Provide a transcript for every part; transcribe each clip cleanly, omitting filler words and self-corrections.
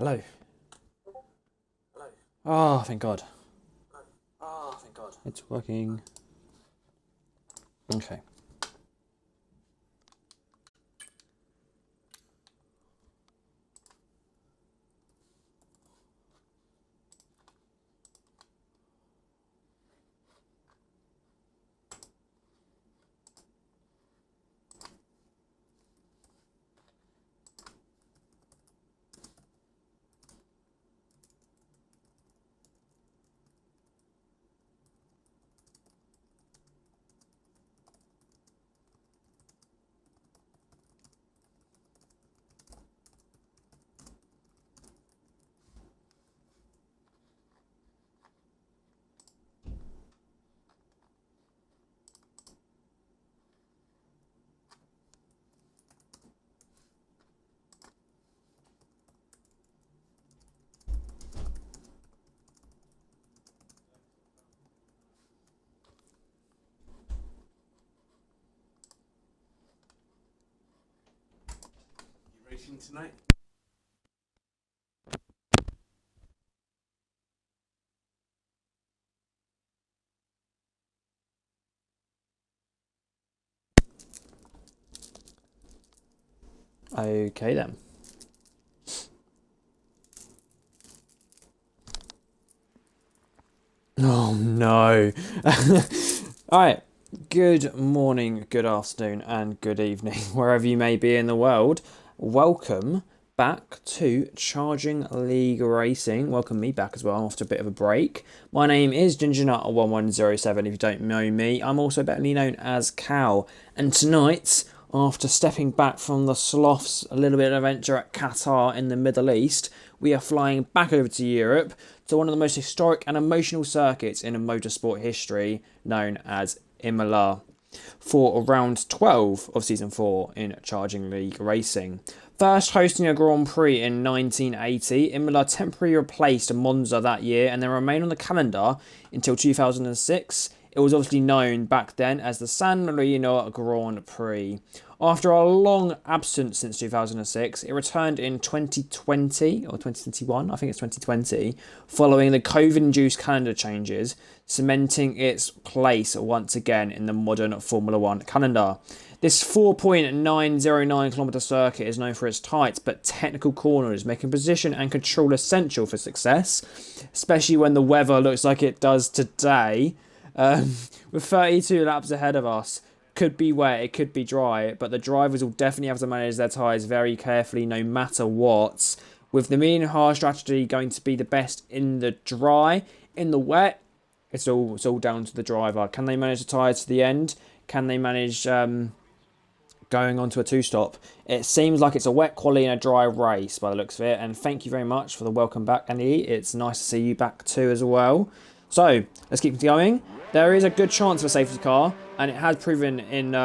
Hello. Oh, thank God. It's working. Okay. Racing tonight? Okay then. Oh no. Alright. Good morning, good afternoon, and good evening, wherever you may be in the world. Welcome back to Charging League Racing. Welcome me back as well after a bit of a break. My name is GingerNut1107 if you don't know me. I'm also better known as Cal. And tonight, after stepping back from the Sloths, a little bit of adventure at Qatar in the Middle East, we are flying back over to Europe to one of the most historic and emotional circuits in motorsport history, known as Imola, for round 12 of Season 4 in Charging League Racing. First hosting a Grand Prix in 1980, Imola temporarily replaced Monza that year and then remained on the calendar until 2006. It was obviously known back then as the San Marino Grand Prix. After a long absence since 2006, it returned in 2020 or 2021, I think it's 2020, following the COVID-induced calendar changes, cementing its place once again in the modern Formula One calendar. This 4.909km circuit is known for its tight but technical corners, making position and control essential for success, especially when the weather looks like it does today. With 32 laps ahead of us, could be wet, it could be dry, but the drivers will definitely have to manage their tyres very carefully no matter what. With the medium hard strategy going to be the best in the dry, in the wet, it's all down to the driver. Can they manage the tyres to the end? Can they manage going onto a two-stop? It seems like it's a wet quali and a dry race by the looks of it, and thank you very much for the welcome back, Andy. It's nice to see you back too as well. So, let's keep going. There is a good chance of a safety car, and it has proven in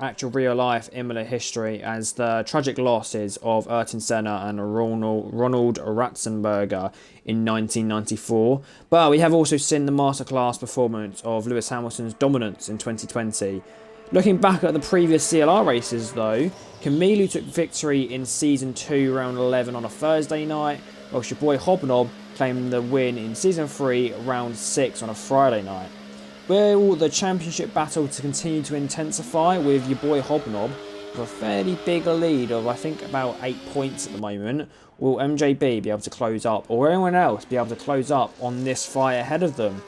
actual real-life Imola history as the tragic losses of Ayrton Senna and Ronald Ratzenberger in 1994. But we have also seen the masterclass performance of Lewis Hamilton's dominance in 2020. Looking back at the previous CLR races, though, Camille took victory in Season 2, Round 11 on a Thursday night, whilst your boy Hobnob claimed the win in Season 3, Round 6 on a Friday night. Will the championship battle to continue to intensify with your boy Hobnob with a fairly big lead of I think about 8 points at the moment? Will MJB be able to close up, or anyone else be able to close up on this fight ahead of them?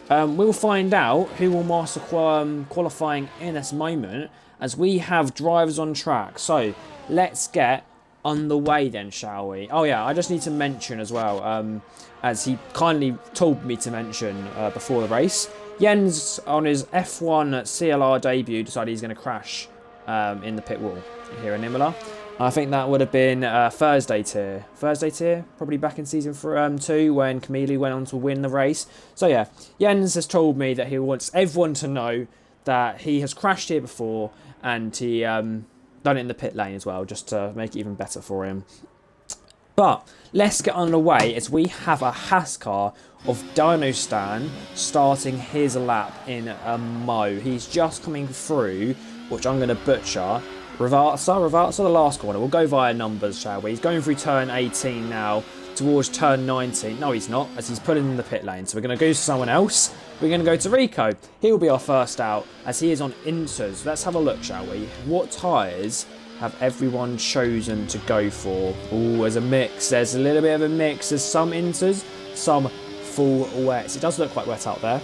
We'll find out who will master qualifying in this moment as we have drivers on track. So let's get underway then, shall we? Oh yeah, I just need to mention as well, as he kindly told me to mention before the race, Jens, on his F1 CLR debut, decided he's going to crash in the pit wall here in Imola. I think that would have been Thursday tier, probably back in Season 2 when Camille went on to win the race. So yeah, Jens has told me that he wants everyone to know that he has crashed here before, and he done it in the pit lane as well, just to make it even better for him. But let's get underway as we have a Haas car of Dino Stan starting his lap in a Mo. He's just coming through, which I'm going to butcher. Rivarsa, the last corner. We'll go via numbers, shall we? He's going through turn 18 now. towards turn 19. No, he's not, as he's pulling in the pit lane. So we're going to go to someone else. We're going to go to Rico. He'll be our first out, as he is on inters. Let's have a look, shall we? What tyres have everyone chosen to go for? Oh, there's a mix. There's a little bit of a mix. There's some inters, some full wets. It does look quite wet out there.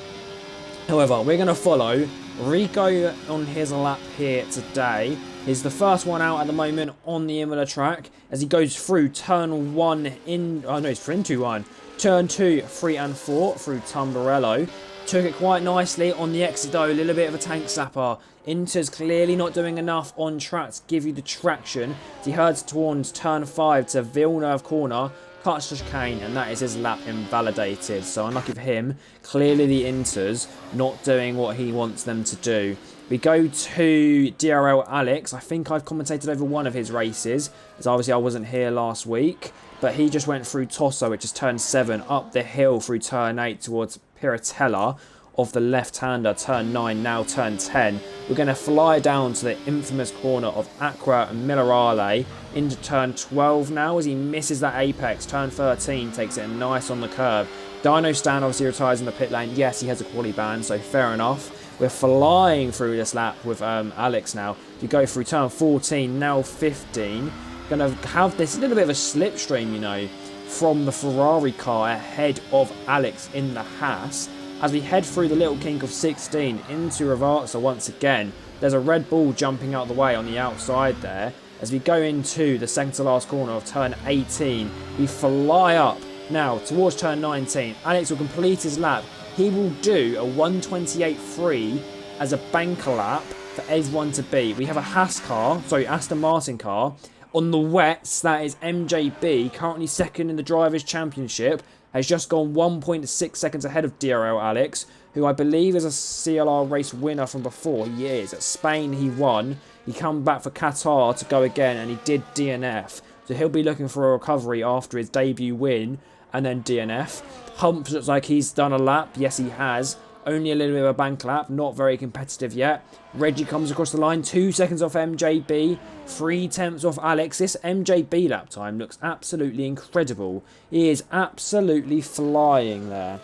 However, we're going to follow Rico on his lap here today. He's the first one out at the moment on the Imola track as he goes through turn 1 in... Oh no, it's into 1. Turn 2, 3 and 4 through Tamburello. Took it quite nicely on the exit though, a little bit of a tank slapper. Inter's clearly not doing enough on track to give you the traction. He heads towards turn 5 to Villeneuve corner. Cuts the chicane, and that is his lap invalidated. So unlucky for him. Clearly the Inter's not doing what he wants them to do. We go to DRL Alex. I think I've commentated over one of his races, as obviously I wasn't here last week. But he just went through Tosso, which is turn 7, up the hill through turn 8 towards Piratella of the left-hander, turn 9, now turn 10. We're going to fly down to the infamous corner of Acqua and Minerale into turn 12 now as he misses that apex. Turn 13 takes it nice on the curve. Dino Stan obviously retires in the pit lane. Yes, he has a quali ban, so fair enough. We're flying through this lap with Alex now. You go through turn 14, now 15. Going to have this little bit of a slipstream, you know, from the Ferrari car ahead of Alex in the Haas. As we head through the little kink of 16 into Rivarza once again, there's a Red Bull jumping out the way on the outside there. As we go into the second to last corner of turn 18, we fly up now towards turn 19. Alex will complete his lap. He will do a 128.3 as a banker lap for everyone to beat. We have a Aston Martin car. On the wets, that is MJB, currently second in the Drivers' Championship. Has just gone 1.6 seconds ahead of DRL Alex, who I believe is a CLR race winner from before. He is. At Spain, he won. He come back for Qatar to go again, and he did DNF. So he'll be looking for a recovery after his debut win, and then DNF. Humps looks like he's done a lap. Yes, he has. Only a little bit of a bank lap. Not very competitive yet. Reggie comes across the line. 2 seconds off MJB. 3 tenths off Alex. This MJB lap time looks absolutely incredible. He is absolutely flying there.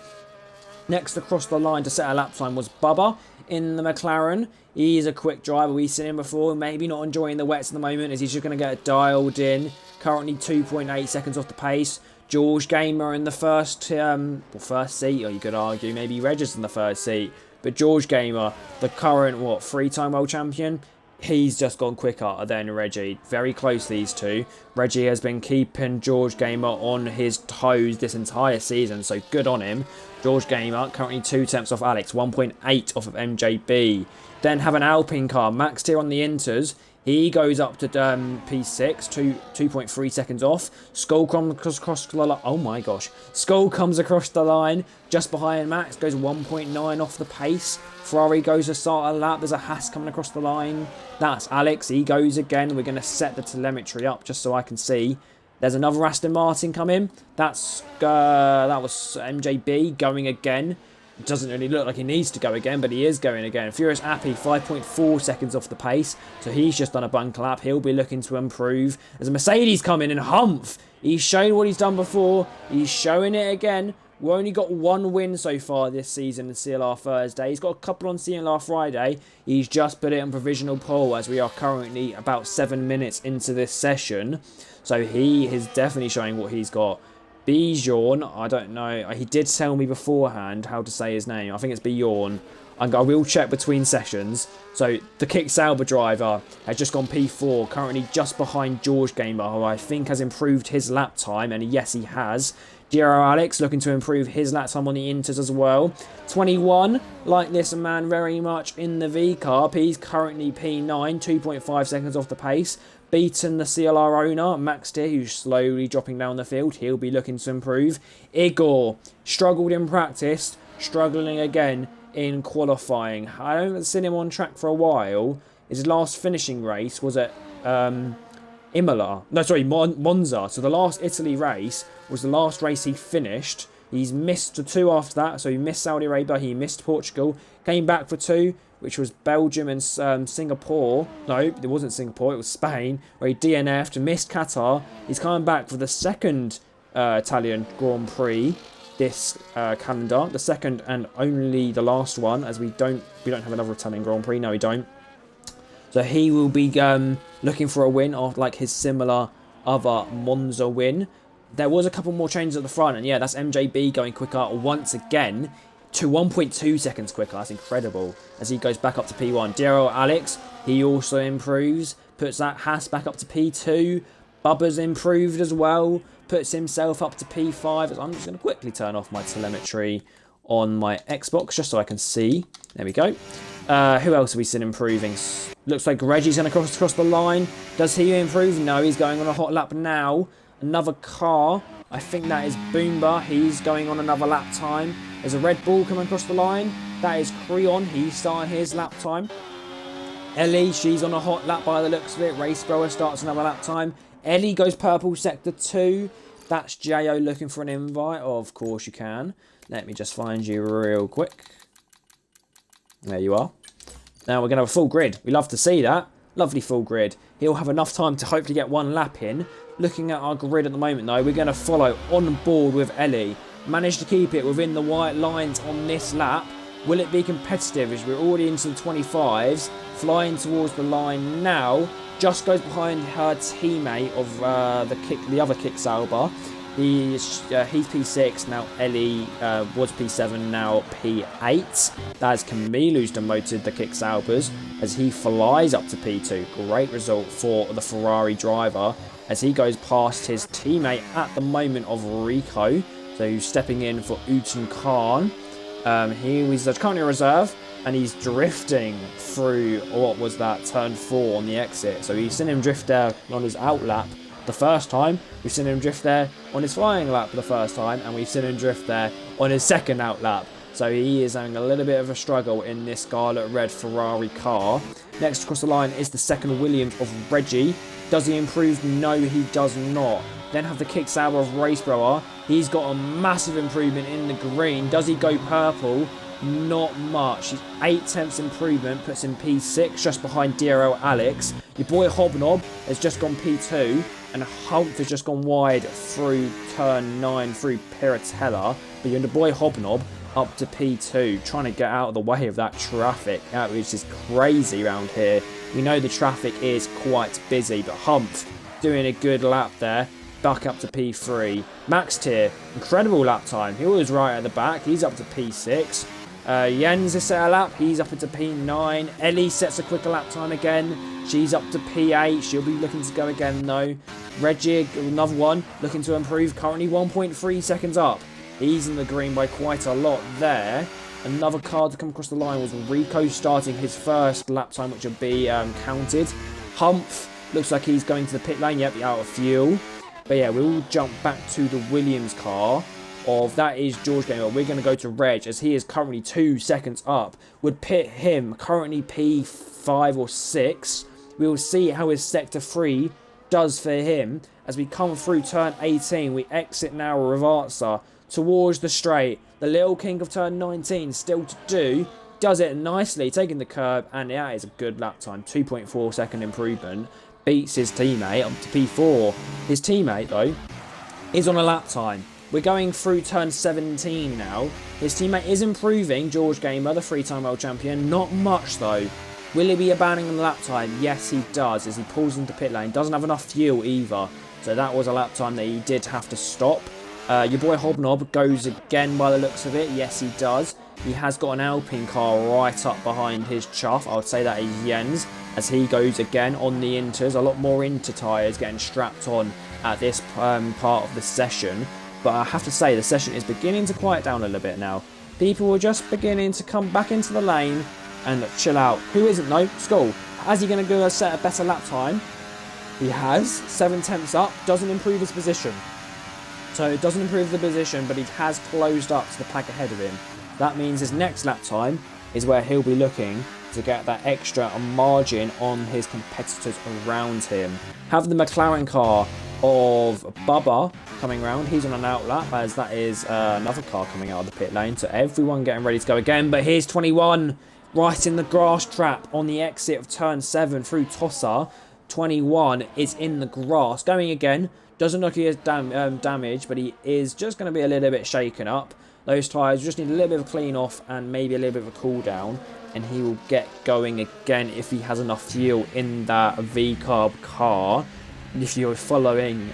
Next across the line to set a lap time was Bubba in the McLaren. He's a quick driver. We've seen him before. Maybe not enjoying the wets at the moment as he's just going to get it dialed in. Currently 2.8 seconds off the pace. George Gamer in the first seat, or you could argue maybe Regis in the first seat. But George Gamer, the current, 3-time world champion, he's just gone quicker than Reggie. Very close, these two. Reggie has been keeping George Gamer on his toes this entire season, so good on him. George Gamer, currently 2 tenths off Alex, 1.8 off of MJB. Then have an Alpine car, Max here on the Inters. He goes up to P6, 2.3 seconds off. Skull comes across the line. Oh my gosh. Skull comes across the line just behind Max. Goes 1.9 off the pace. Ferrari goes to start a lap. There's a Haas coming across the line. That's Alex. He goes again. We're going to set the telemetry up just so I can see. There's another Aston Martin coming. That was MJB going again. Doesn't really look like he needs to go again, but he is going again. Furious Appy, 5.4 seconds off the pace. So he's just done a bunker lap. He'll be looking to improve. There's a Mercedes coming in. Humph. He's shown what he's done before. He's showing it again. We've only got 1 win so far this season in CLR Thursday. He's got a couple on CLR Friday. He's just put it on provisional poll as we are currently about 7 minutes into this session. So he is definitely showing what he's got. Bjorn, I don't know. He did tell me beforehand how to say his name. I think it's Bjorn. I will check between sessions. So the Kick Sauber driver has just gone P4, currently just behind George Gamer, who I think has improved his lap time, and yes, he has. Giro Alex looking to improve his lap time on the Inters as well. 21, like this man very much in the V Carb. He's currently P9, 2.5 seconds off the pace. Beaten the CLR owner, Max Deer, who's slowly dropping down the field. He'll be looking to improve. Igor, struggled in practice, struggling again in qualifying. I haven't seen him on track for a while. His last finishing race was at Imola. No, sorry, Monza. So the last Italy race was the last race he finished. He's missed the 2 after that. So he missed Saudi Arabia, he missed Portugal. Came back for 2, which was Belgium and Singapore. No, it wasn't Singapore, it was Spain, where he DNF'd, missed Qatar. He's coming back for the second Italian Grand Prix this calendar. The second and only the last one, as we don't have another Italian Grand Prix. No, we don't. So he will be looking for a win after like his similar other Monza win. There was a couple more changes at the front, and yeah, that's MJB going quicker once again to 1.2 seconds quicker. That's incredible as he goes back up to P1. Daryl Alex, he also improves, puts that Haas back up to P2. Bubba's improved as well, puts himself up to P5. I'm just going to quickly turn off my telemetry on my Xbox just so I can see. There we go. Who else have we seen improving? Looks like Reggie's going to cross the line. Does he improve? No, he's going on a hot lap now. Another car. I think that is Boomba. He's going on another lap time. There's a Red Bull coming across the line. That is Creon. He's starting his lap time. Ellie, she's on a hot lap by the looks of it. Race Grower starts another lap time. Ellie goes purple sector 2. That's Jo looking for an invite. Oh, of course you can. Let me just find you real quick. There you are. Now we're going to have a full grid. We love to see that. Lovely full grid. He'll have enough time to hopefully get one lap in. Looking at our grid at the moment though, we're going to follow on board with Ellie. Managed to keep it within the white lines on this lap. Will it be competitive as we're already into the 25s? Flying towards the line now. Just goes behind her teammate of the other Kick Sauber. He's P6, now Ellie was P7, now P8. That's Camille who's demoted the Kick Saubers as he flies up to P2. Great result for the Ferrari driver as he goes past his teammate at the moment of Rico. So he's stepping in for Uton Khan. He was currently a reserve and he's drifting through, what was that, turn 4 on the exit. So he's seen him drift there on his out lap the first time. We've seen him drift there on his flying lap for the first time, and we've seen him drift there on his second out lap. So he is having a little bit of a struggle in this scarlet red Ferrari car. Next across the line is the second Williams of Reggie. Does he improve? No, he does not. Then have the Kick Sauber of Race Grower. He's got a massive improvement in the green. Does he go purple? Not much. He's 8/10 improvement, puts him P6 just behind DRL Alex. Your boy Hobnob has just gone P2, and Humph has just gone wide through turn 9 through Piratella. But your boy Hobnob up to P2, trying to get out of the way of that traffic, which is crazy around here. We know the traffic is quite busy, but Humph doing a good lap there. Back up to P3. Max Tier, incredible lap time. He was right at the back. He's up to P6. Jens is set a lap. He's up into P9. Ellie sets a quicker lap time again. She's up to P8. She'll be looking to go again though. Reggie, another one, looking to improve. Currently 1.3 seconds up. He's in the green by quite a lot there. Another car to come across the line was Rico starting his first lap time, which will be counted. Humph looks like he's going to the pit lane. Yep, out of fuel. But yeah, we'll jump back to the Williams car. That is George Gamer. We're going to go to Reg as he is currently 2 seconds up. Would pit him currently P5 or 6. We will see how his sector 3 does for him as we come through turn 18. We exit now Ravazza towards the straight. The little king of turn 19 still to do. Does it nicely, taking the curb, and that is a good lap time. 2.4 second improvement. Beats his teammate up to P4. His teammate, though, is on a lap time. We're going through turn 17 now. His teammate is improving, George Gamer, the 3-time world champion. Not much, though. Will he be abandoning the lap time? Yes, he does, as he pulls into pit lane. Doesn't have enough fuel either. So that was a lap time that he did have to stop. Your boy Hobnob goes again by the looks of it. Yes, he does. He has got an Alpine car right up behind his chuff. I would say that is Jens, as he goes again on the Inters. A lot more Inter tyres getting strapped on at this part of the session. But I have to say, the session is beginning to quiet down a little bit now. People are just beginning to come back into the lane and chill out. Who isn't though? Skull. Is he going to go set a better lap time? He has. 7/10 up. Doesn't improve his position. So it doesn't improve the position, but he has closed up to the pack ahead of him. That means his next lap time is where he'll be looking to get that extra margin on his competitors around him. Have the McLaren car of Bubba coming round. He's on an out lap, as that is another car coming out of the pit lane. So everyone getting ready to go again. But here's 21 right in the grass trap on the exit of turn 7 through Tossa. 21 is in the grass. Going again. Doesn't look like he has damage, but he is just going to be a little bit shaken up. Those tyres just need a little bit of a clean off and maybe a little bit of a cool down. And he will get going again if he has enough fuel in that V-carb car. If you're following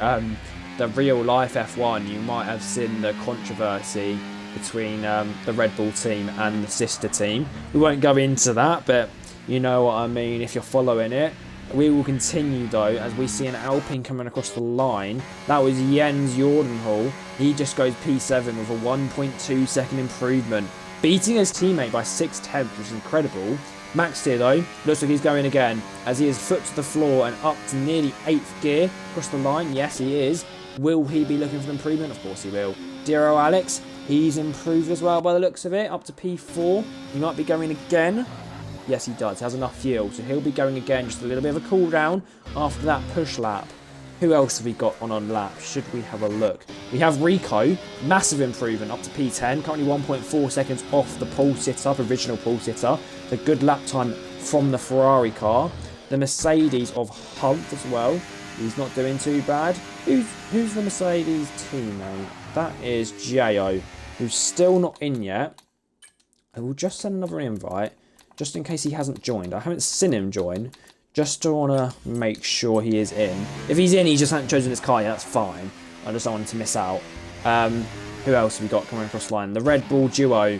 the real life F1, you might have seen the controversy between the Red Bull team and the sister team. We won't go into that, but you know what I mean if you're following it. We will continue though, as we see an Alpine coming across the line. That was Jens Jordanhall. He just goes P7 with a 1.2 second improvement, beating his teammate by 6/10, which is incredible. Max here though, looks like he's going again, as he is foot to the floor and up to nearly 8th gear across the line. Yes, he is. Will he be looking for improvement? Of course he will. Diro Alex, he's improved as well by the looks of it, up to P4. He might be going again. Yes, he does. He has enough fuel, so he'll be going again. Just a little bit of a cool down after that push lap. Who else have we got on lap? Should we have a look? We have Rico, massive improvement, up to P10. Currently 1.4 seconds off the pole sitter, original pole sitter. The good lap time from the Ferrari car. The Mercedes of Hunt as well. He's not doing too bad. Who's the Mercedes teammate? That is Gio, who's still not in yet. I will just send another invite, just in case he hasn't joined. I haven't seen him join, just to want to make sure he is in. If he's in, he just hasn't chosen his car yet, that's fine. I just don't want him to miss out. Who else have we got coming across the line? The Red Bull duo.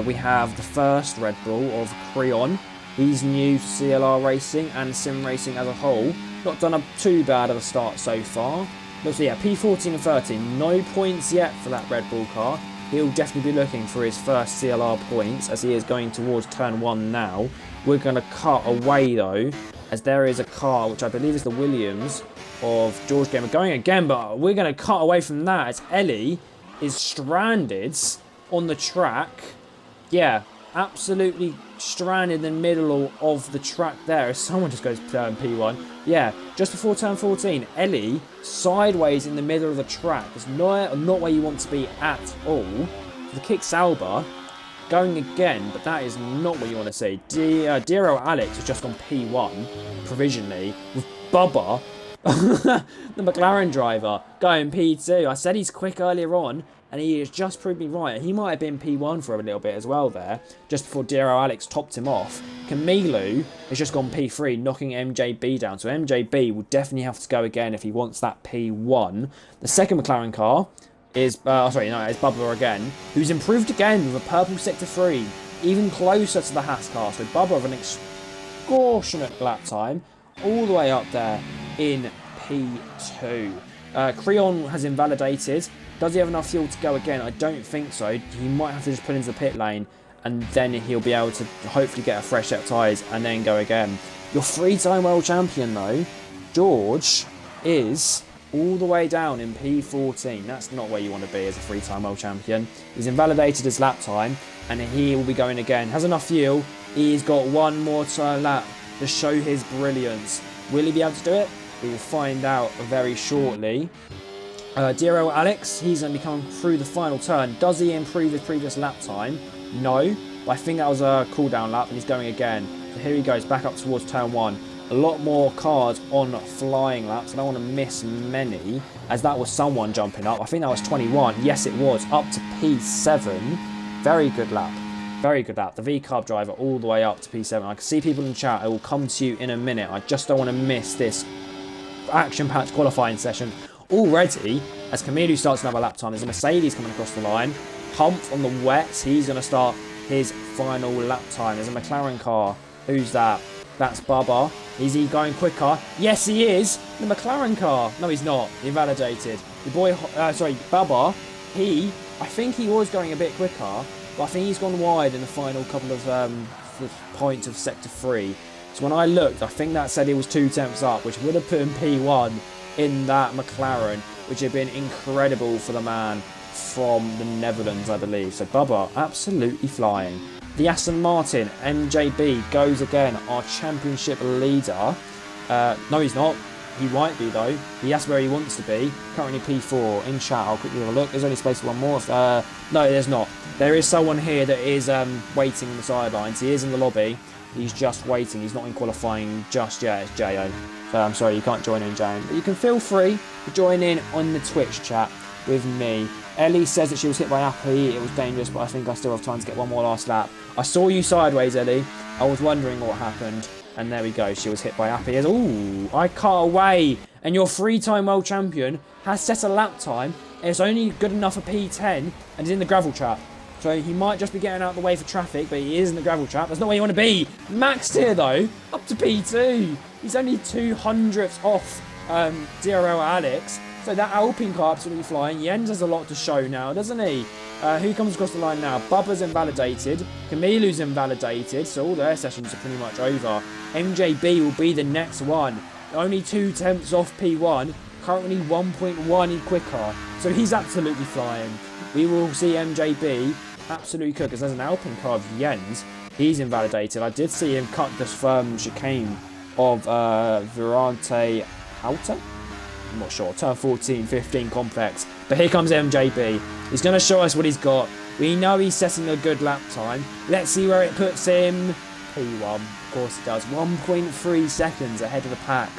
We have the first Red Bull of Creon. He's new to CLR racing and sim racing as a whole. Not done too bad of a start so far. But so yeah, P14 and 13. No points yet for that Red Bull car. He'll definitely be looking for his first CLR points as he is going towards turn 1 now. We're going to cut away though, as there is a car, which I believe is the Williams of George Gamer going again, but we're going to cut away from that as Ellie is stranded on the track. Yeah, absolutely stranded in the middle of the track there. Someone just goes P1. Yeah, just before turn 14, Ellie sideways in the middle of the track. It's not where you want to be at all. The kick Sauber going again, but that is not what you want to see. Diro Alex has just gone P1 provisionally with Bubba, the McLaren driver, going P2. I said he's quick earlier on, and he has just proved me right. He might have been P1 for a little bit as well there, just before Diro Alex topped him off. Camilo has just gone P3, knocking MJB down. So MJB will definitely have to go again if he wants that P1. The second McLaren car is, it's Bubba again, who's improved again with a purple sector 3, even closer to the Haas car. So Bubba with an extortionate lap time, all the way up there in P2. Creon has invalidated. Does he have enough fuel to go again? I don't think so. He might have to just put into the pit lane, and then he'll be able to hopefully get a fresh set of tyres and then go again. Your 3-time world champion though, George, is all the way down in P14. That's not where you want to be as a 3-time world champion. He's invalidated his lap time, and he will be going again. Has enough fuel. He's got one more turn lap to show his brilliance. Will he be able to do it? We will find out very shortly. Diro Alex, he's going to be coming through the final turn. Does he improve his previous lap time? No, but I think that was a cool down lap, and he's going again. So here he goes, back up towards turn 1. A lot more cars on flying laps. I don't want to miss many, as that was someone jumping up. I think that was 21. Yes, it was. Up to P7. Very good lap. Very good lap. The V-carb driver all the way up to P7. I can see people in chat. I will come to you in a minute. I just don't want to miss this action-packed qualifying session already, as Camilo starts another lap time. There's a Mercedes coming across the line. Humph on the wets. He's going to start his final lap time. There's a McLaren car. Who's that? That's Bubba. Is he going quicker? Yes, he is. The McLaren car. No, he's not. Invalidated. The boy, Bubba, I think he was going a bit quicker, but I think he's gone wide in the final couple of points of Sector 3. So when I looked, I think that said he was 2 tenths up, which would have put him P1 in that McLaren, which had been incredible for the man from the Netherlands, I believe. So Bubba, absolutely flying. The Aston Martin, MJB, goes again, our championship leader. No, he's not. He might be, though. That's where he wants to be. Currently P4. In chat, I'll quickly have a look. There's only space for one more. No, there's not. There is someone here that is waiting on the sidelines. He is in the lobby. He's just waiting. He's not in qualifying just yet. It's Jo. So I'm sorry, you can't join in, Jo. But you can feel free to join in on the Twitch chat with me. Ellie says that she was hit by Appy. It was dangerous, but I think I still have time to get one more last lap. I saw you sideways, Ellie. I was wondering what happened. And there we go. She was hit by Appy. Ooh, I cut away. And your 3-time world champion has set a lap time. It's only good enough for P10 and he's in the gravel trap. So he might just be getting out of the way for traffic, but he is in the gravel trap. That's not where you want to be. Max tier, though, up to P2. He's only 200ths off DRL Alex. So that Alpine car absolutely flying. Jens has a lot to show now, doesn't he? Who comes across the line now? Bubba's invalidated. Camilu's invalidated. So all their sessions are pretty much over. MJB will be the next one. Only 2/10 off P1. Currently 1.1 quicker. So he's absolutely flying. We will see MJB absolutely cook. Because there's an Alpine car of Jens. He's invalidated. I did see him cut this firm chicane of Virante Alta. I'm not sure. Turn 14, 15 complex. But here comes MJB. He's going to show us what he's got. We know he's setting a good lap time. Let's see where it puts him. P1. Of course it does. 1.3 seconds ahead of the pack.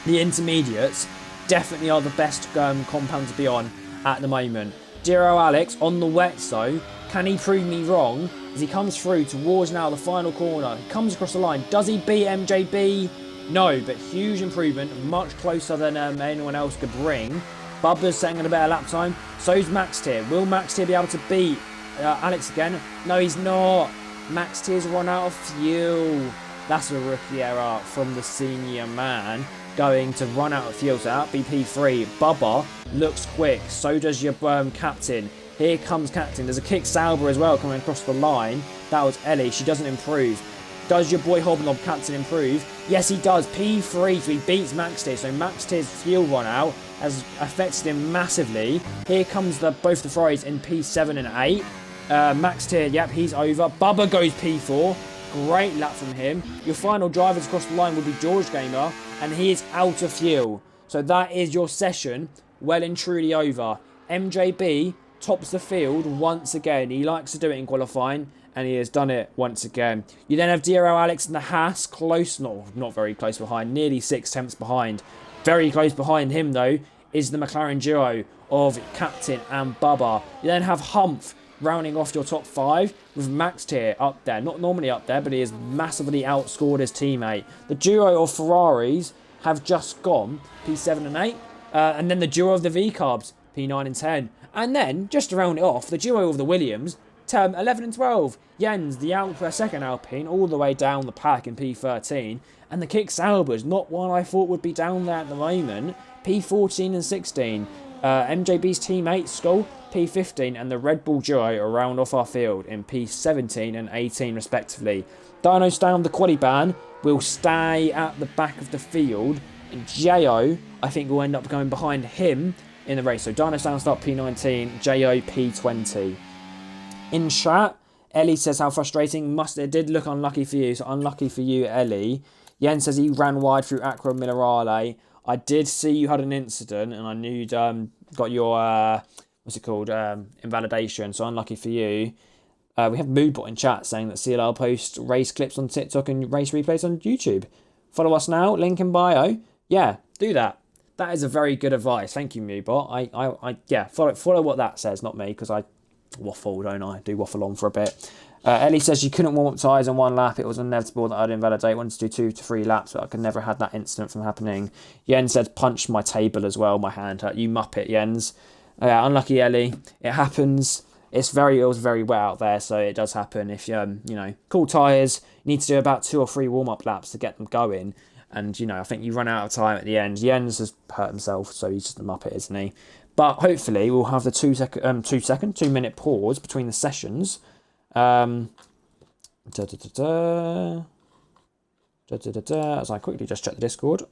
The intermediates definitely are the best compound to be on at the moment. Giro Alex on the wets though. Can he prove me wrong as he comes through towards now the final corner? He comes across the line. Does he beat MJB? No, but huge improvement. Much closer than anyone else could bring. Bubba's setting at a better lap time. So's Max Tier. Will Max Tier be able to beat Alex again? No, he's not. Max Tier's run out of fuel. That's a rookie error from the senior man. Going to run out of fuel. So that'll be P3. Bubba looks quick. So does your captain. Here comes captain. There's a kick Sauber as well coming across the line. That was Ellie. She doesn't improve. Does your boy Hobnob captain improve? Yes, he does. P3, so he beats Max Tier. So Max Tier's fuel run out has affected him massively. Here comes both the Ferraris in P7 and 8. Max Tier, yep, he's over. Bubba goes P4. Great lap from him. Your final drivers across the line will be George Gamer, and he is out of fuel. So that is your session well and truly over. MJB tops the field once again. He likes to do it in qualifying, and he has done it once again. You then have DRL Alex and the Haas close, not very close behind, nearly 6/10 behind. Very close behind him, though, is the McLaren duo of Captain and Bubba. You then have Humph rounding off your top 5 with Max Tier up there. Not normally up there, but he has massively outscored his teammate. The duo of Ferraris have just gone P7 and 8. And then the duo of the V-Carbs, P9 and 10. And then, just to round it off, the duo of the Williams, 11 and 12. Jens, the second Alpine, all the way down the pack in P13. And the Kick Saubers, not one I thought would be down there at the moment, P14 and 16. MJB's teammate, Skull, P15, and the Red Bull duo are round off our field in P17 and 18 respectively. Dino's down the Quali ban will stay at the back of the field, and Jo, I think, will end up going behind him in the race. So Dino's down start P19, Jo P20. In chat, Ellie says how frustrating. It did look unlucky for you, so unlucky for you, Ellie. Yen says he ran wide through Acqua Minerale. I did see you had an incident, and I knew you'd got your invalidation. So unlucky for you. We have Moodbot in chat saying that CLR posts race clips on TikTok and race replays on YouTube. Follow us now. Link in bio. Yeah, do that. That is a very good advice. Thank you, Moodbot. Yeah, follow what that says, not me, because I waffle, don't I? Do waffle on for a bit. Ellie says she couldn't warm up tyres in one lap. It was inevitable that I'd invalidate. Wanted to do 2 to 3 laps, but I could never have had that incident from happening. Jens said punched my table as well. My hand hurt. You muppet, Jens. Unlucky, Ellie. It happens. It was very wet out there, so it does happen. If cool tyres, you need to do about 2 or 3 warm up laps to get them going. And I think you run out of time at the end. Jens has hurt himself, so he's just a muppet, isn't he? But hopefully we'll have the 2 minute pause between the sessions. As I quickly just check the Discord.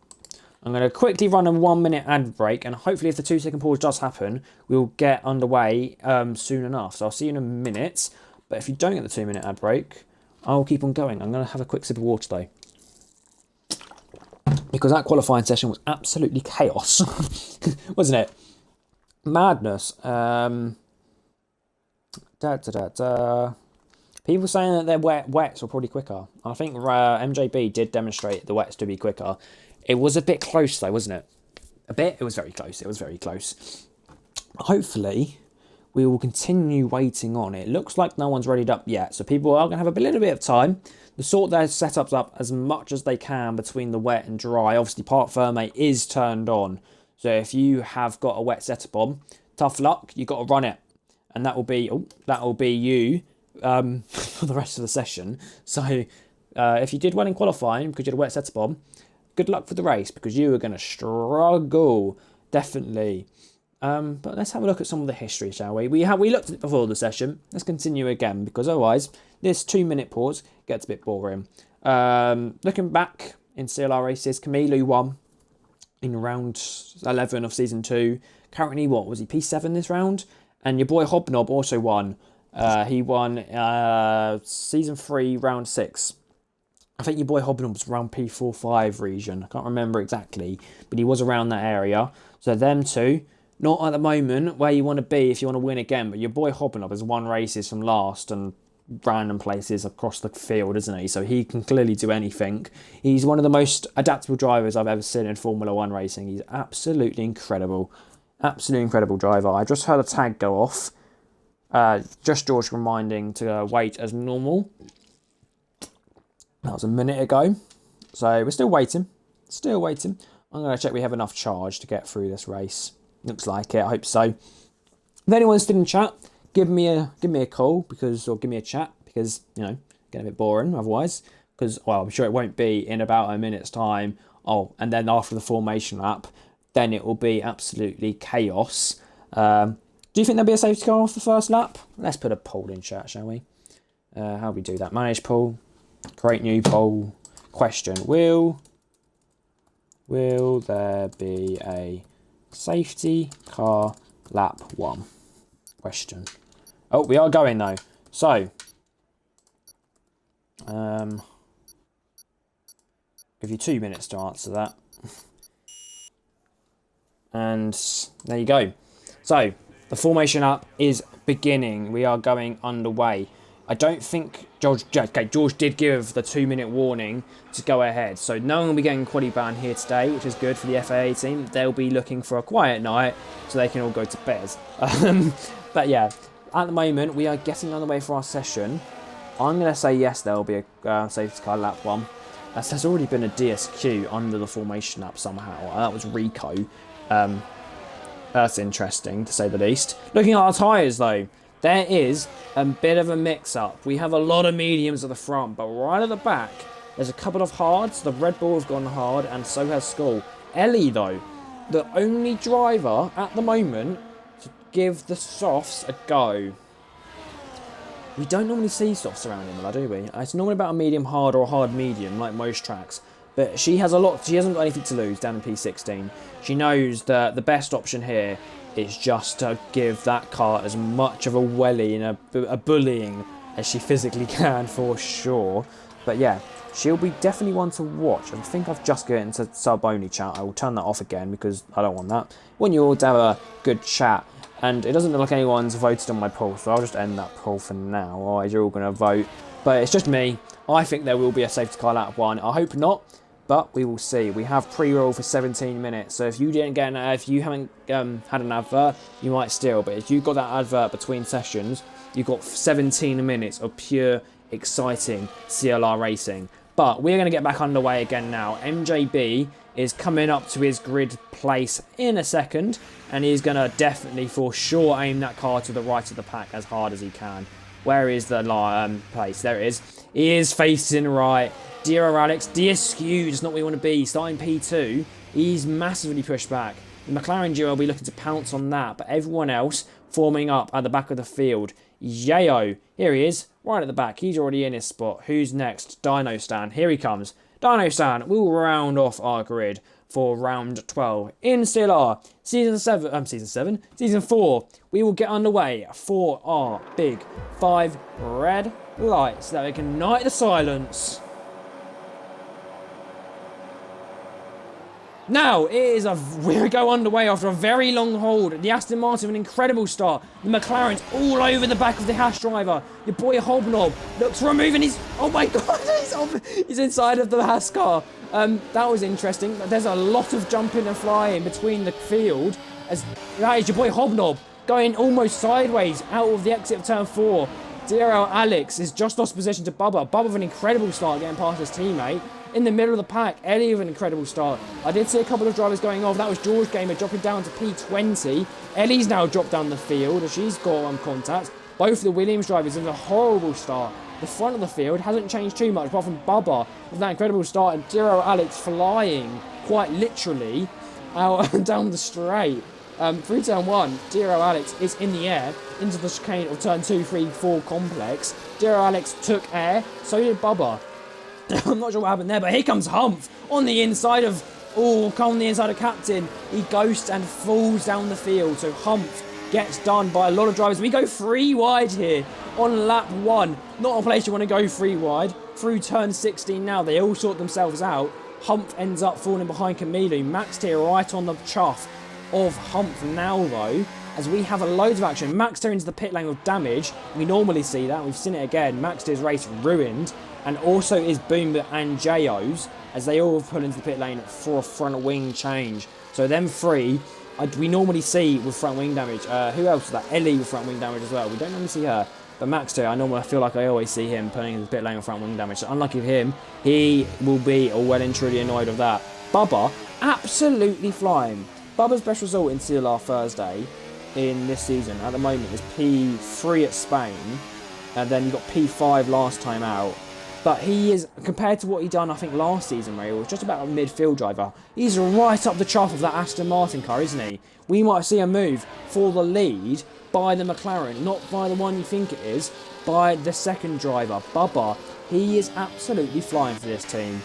I'm going to quickly run a 1 minute ad break, and hopefully if the 2 second pause does happen, we'll get underway soon enough. So I'll see you in a minute. But if you don't get the 2 minute ad break, I'll keep on going. I'm going to have a quick sip of water though, because that qualifying session was absolutely chaos, wasn't it? Madness. People saying that their wets were probably quicker. I think MJB did demonstrate the wets to be quicker. It was a bit close though, wasn't it? A bit. It was very close. It was very close. Hopefully, we will continue waiting on. It looks like no one's readied up yet, so people are going to have a little bit of time to sort their setups up as much as they can between the wet and dry. Obviously, Parc Ferme is turned on, so if you have got a wet setup on, tough luck. You've got to run it, and that will be you for the rest of the session. So if you did well in qualifying because you had a wet setup on, good luck for the race because you are going to struggle, definitely. But let's have a look at some of the history, shall we? We looked at it before the session. Let's continue again because otherwise this 2-minute pause gets a bit boring. Looking back in CLR races, Camilo won in round 11 of season 2. Currently, what was he, P7 this round? And your boy Hobnob also won. He won season 3, round 6. I think your boy Hobnob was around P4-5 region. I can't remember exactly, but he was around that area. So them two. Not at the moment where you want to be if you want to win again, but your boy Hobnob has won races from last and random places across the field, isn't he? So he can clearly do anything. He's one of the most adaptable drivers I've ever seen in Formula 1 racing. He's absolutely incredible. Absolutely incredible driver. I just heard a tag go off. Just George reminding to wait as normal. That was a minute ago. So we're still waiting. Still waiting. I'm going to check we have enough charge to get through this race. Looks like it. I hope so. If anyone's still in chat, give me a call or give me a chat because getting a bit boring otherwise. Because I'm sure it won't be in about a minute's time. Oh, and then after the formation lap, then it will be absolutely chaos. Do you think there'll be a safety car off the first lap? Let's put a poll in chat, shall we? How do we do that? Manage poll, create new poll. Question: Will there be a safety car lap 1? Question. Oh, we are going though. So, give you 2 minutes to answer that. And there you go. So, the formation up is beginning. We are going underway. I don't think George did give the 2-minute warning to go ahead. So no one will be getting Quali ban here today, which is good for the FAA team. They'll be looking for a quiet night so they can all go to bed. But yeah, at the moment, we are getting on the way for our session. I'm going to say yes, there will be a safety car lap 1. As there's already been a DSQ under the formation lap somehow. That was Rico. That's interesting, to say the least. Looking at our tyres, though. There is a bit of a mix-up. We have a lot of mediums at the front, but right at the back, there's a couple of hards. The Red Bull have gone hard, and so has Skull. Ellie, though, the only driver at the moment to give the softs a go. We don't normally see softs around Imola, do we? It's normally about a medium hard or a hard medium, like most tracks. But she has a lot. She hasn't got anything to lose down in P16. She knows that the best option here is just to give that car as much of a welly and a bullying as she physically can, for sure. But yeah, she'll be definitely one to watch. I think I've just got into sub-only chat. I will turn that off again because I don't want that. Want you all to have a good chat. And it doesn't look like anyone's voted on my poll, so I'll just end that poll for now. Otherwise, you're all going to vote. But it's just me. I think there will be a safety car lap 1. I hope not. But we will see. We have pre-roll for 17 minutes. So if you haven't had an advert, you might still. But if you got that advert between sessions, you've got 17 minutes of pure, exciting CLR racing. But we're going to get back underway again now. MJB is coming up to his grid place in a second. And he's going to definitely, for sure, aim that car to the right of the pack as hard as he can. Where is the place? There it is. He is facing right. Dear Alex, DSQ is not where you want to be. Starting P2, he's massively pushed back. The McLaren duo will be looking to pounce on that, but everyone else forming up at the back of the field. Yayo, here he is, right at the back. He's already in his spot. Who's next? Dino Stan, here he comes. Dino Stan will round off our grid for round 12 in CLR. Season 4. We will get underway for our big 5 red lights that we can ignite the silence. Now, we go underway after a very long hold. The Aston Martin, an incredible start. The McLaren's all over the back of the Haas driver. Your boy Hobnob looks removing his... Oh my God, he's inside of the Haas car. That was interesting. There's a lot of jumping and flying between the field. That is your boy Hobnob going almost sideways out of the exit of turn 4. Zero Alex is just lost position to Bubba. Bubba with an incredible start getting past his teammate. In the middle of the pack, Ellie with an incredible start. I did see a couple of drivers going off. That was George Gamer dropping down to P20. Ellie's now dropped down the field as she's got contact. Both of the Williams drivers have a horrible start. The front of the field hasn't changed too much apart from Bubba with that incredible start and Zero Alex flying quite literally out down the straight. Through turn 1, Zero Alex is in the air into the chicane of turn 2, 3, 4 complex. Zero Alex took air, so did Bubba. I'm not sure what happened there, but here comes Humph on the inside of... Oh, on the inside of Captain. He ghosts and falls down the field. So Humph gets done by a lot of drivers. We go 3 wide here on lap 1. Not a place you want to go 3 wide. Through turn 16 now, they all sort themselves out. Humph ends up falling behind Camilo. Max here right on the chuff of Humph now, though, as we have a loads of action. Max Tier into the pit lane with damage. We normally see that. We've seen it again. Max Tier's race ruined. And also is Boomer and Jo's, as they all pull into the pit lane for a front wing change. So them 3, we normally see with front wing damage. Who else is that? Ellie with front wing damage as well. We don't normally see her. But Max Tier, I feel like I always see him pulling into the pit lane with front wing damage. So unlucky for him, he will be well and truly annoyed of that. Bubba, absolutely flying. Bubba's best result in CLR Thursday in this season at the moment is P3 at Spain. And then you got P5 last time out. But he is, compared to what he done, I think, last season, where he was just about a midfield driver, he's right up the chuff of that Aston Martin car, isn't he? We might see a move for the lead by the McLaren, not by the one you think it is, by the second driver, Bubba. He is absolutely flying for this team.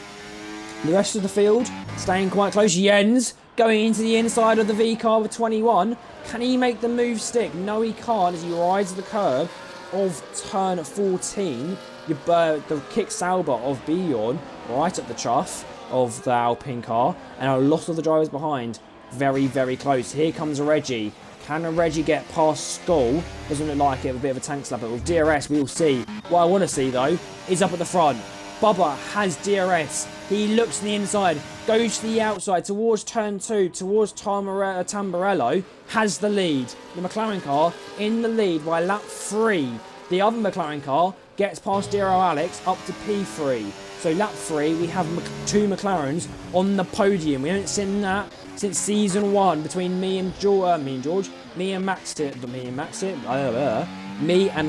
The rest of the field, staying quite close. Jens going into the inside of the V car with 21. Can he make the move stick? No, he can't, as he rides the curb of turn 14. The kick Sauber of Bjorn right at the chuff of the Alpine car, and a lot of the drivers behind very, very close. Here comes a Reggie. Can a Reggie get past Skull? Doesn't look like it, a bit of a tank slap, but with DRS we will see. What I want to see though is up at the front. Bubba has DRS. He looks to the inside, goes to the outside towards turn 2, towards Tamburello, has the lead. The McLaren car in the lead by lap 3. The other McLaren car gets past Zero Alex up to P3. So lap 3, we have 2 McLarens on the podium. We haven't seen that since season 1 between me and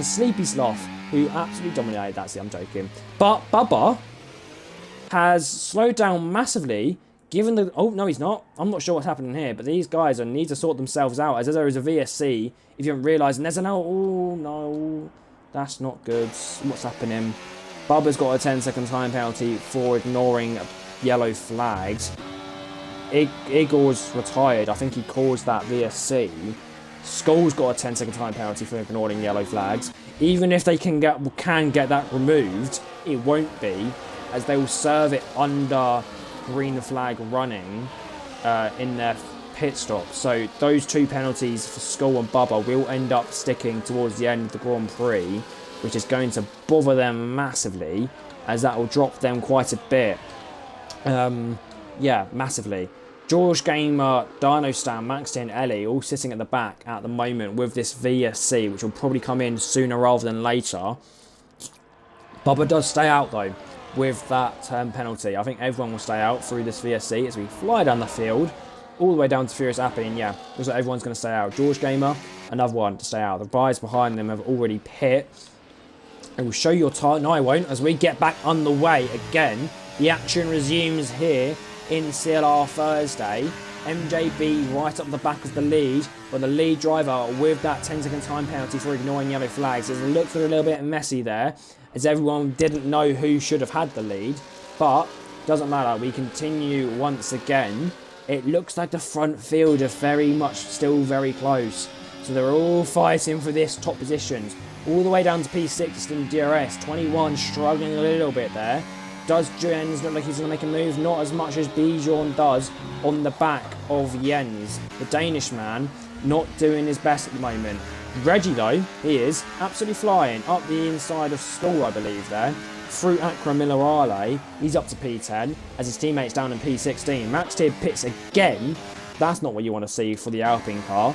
Sleepy Sloth, who absolutely dominated that. See, I'm joking. But Bubba has slowed down massively. Given the... Oh, no, he's not. I'm not sure what's happening here, but these guys need to sort themselves out, as there is a VSC, if you haven't realised, and there's an... Oh, no. That's not good. What's happening? Bubba's got a 10-second time penalty for ignoring yellow flags. Igor's retired. I think he caused that VSC. Skull's got a 10-second time penalty for ignoring yellow flags. Even if they can get that removed, it won't be, as they will serve it under green flag running in their pit stop. So those 2 penalties for Skull and Bubba will end up sticking towards the end of the Grand Prix, which is going to bother them massively, as that will drop them quite a bit. Yeah, massively. George Gamer, Dino Stan, Max and Ellie all sitting at the back at the moment with this VSC, which will probably come in sooner rather than later. Bubba does stay out though with that penalty. I think everyone will stay out through this VSC as we fly down the field all the way down to Furious Appy, and yeah, looks like everyone's going to stay out. George Gamer, another one to stay out. The guys behind them have already pit. I will show your time. No, I won't. As we get back underway again, the action resumes here in CLR Thursday. MJB right up the back of the lead, but the lead driver with that 10-second time penalty for ignoring yellow flags. It looks a little bit messy there, as everyone didn't know who should have had the lead, but doesn't matter. We continue once again. It looks like the front field are very much still very close. So they're all fighting for this top positions. All the way down to P6 in DRS. 21 struggling a little bit there. Does Jens look like he's going to make a move? Not as much as Bijan does on the back of Jens. The Danish man not doing his best at the moment. Reggie, though, he is absolutely flying up the inside of Skull, I believe, there. Through Acra Millerale, he's up to P10 as his teammates down in P16. Max Tier pits again. That's not what you want to see for the Alpine car.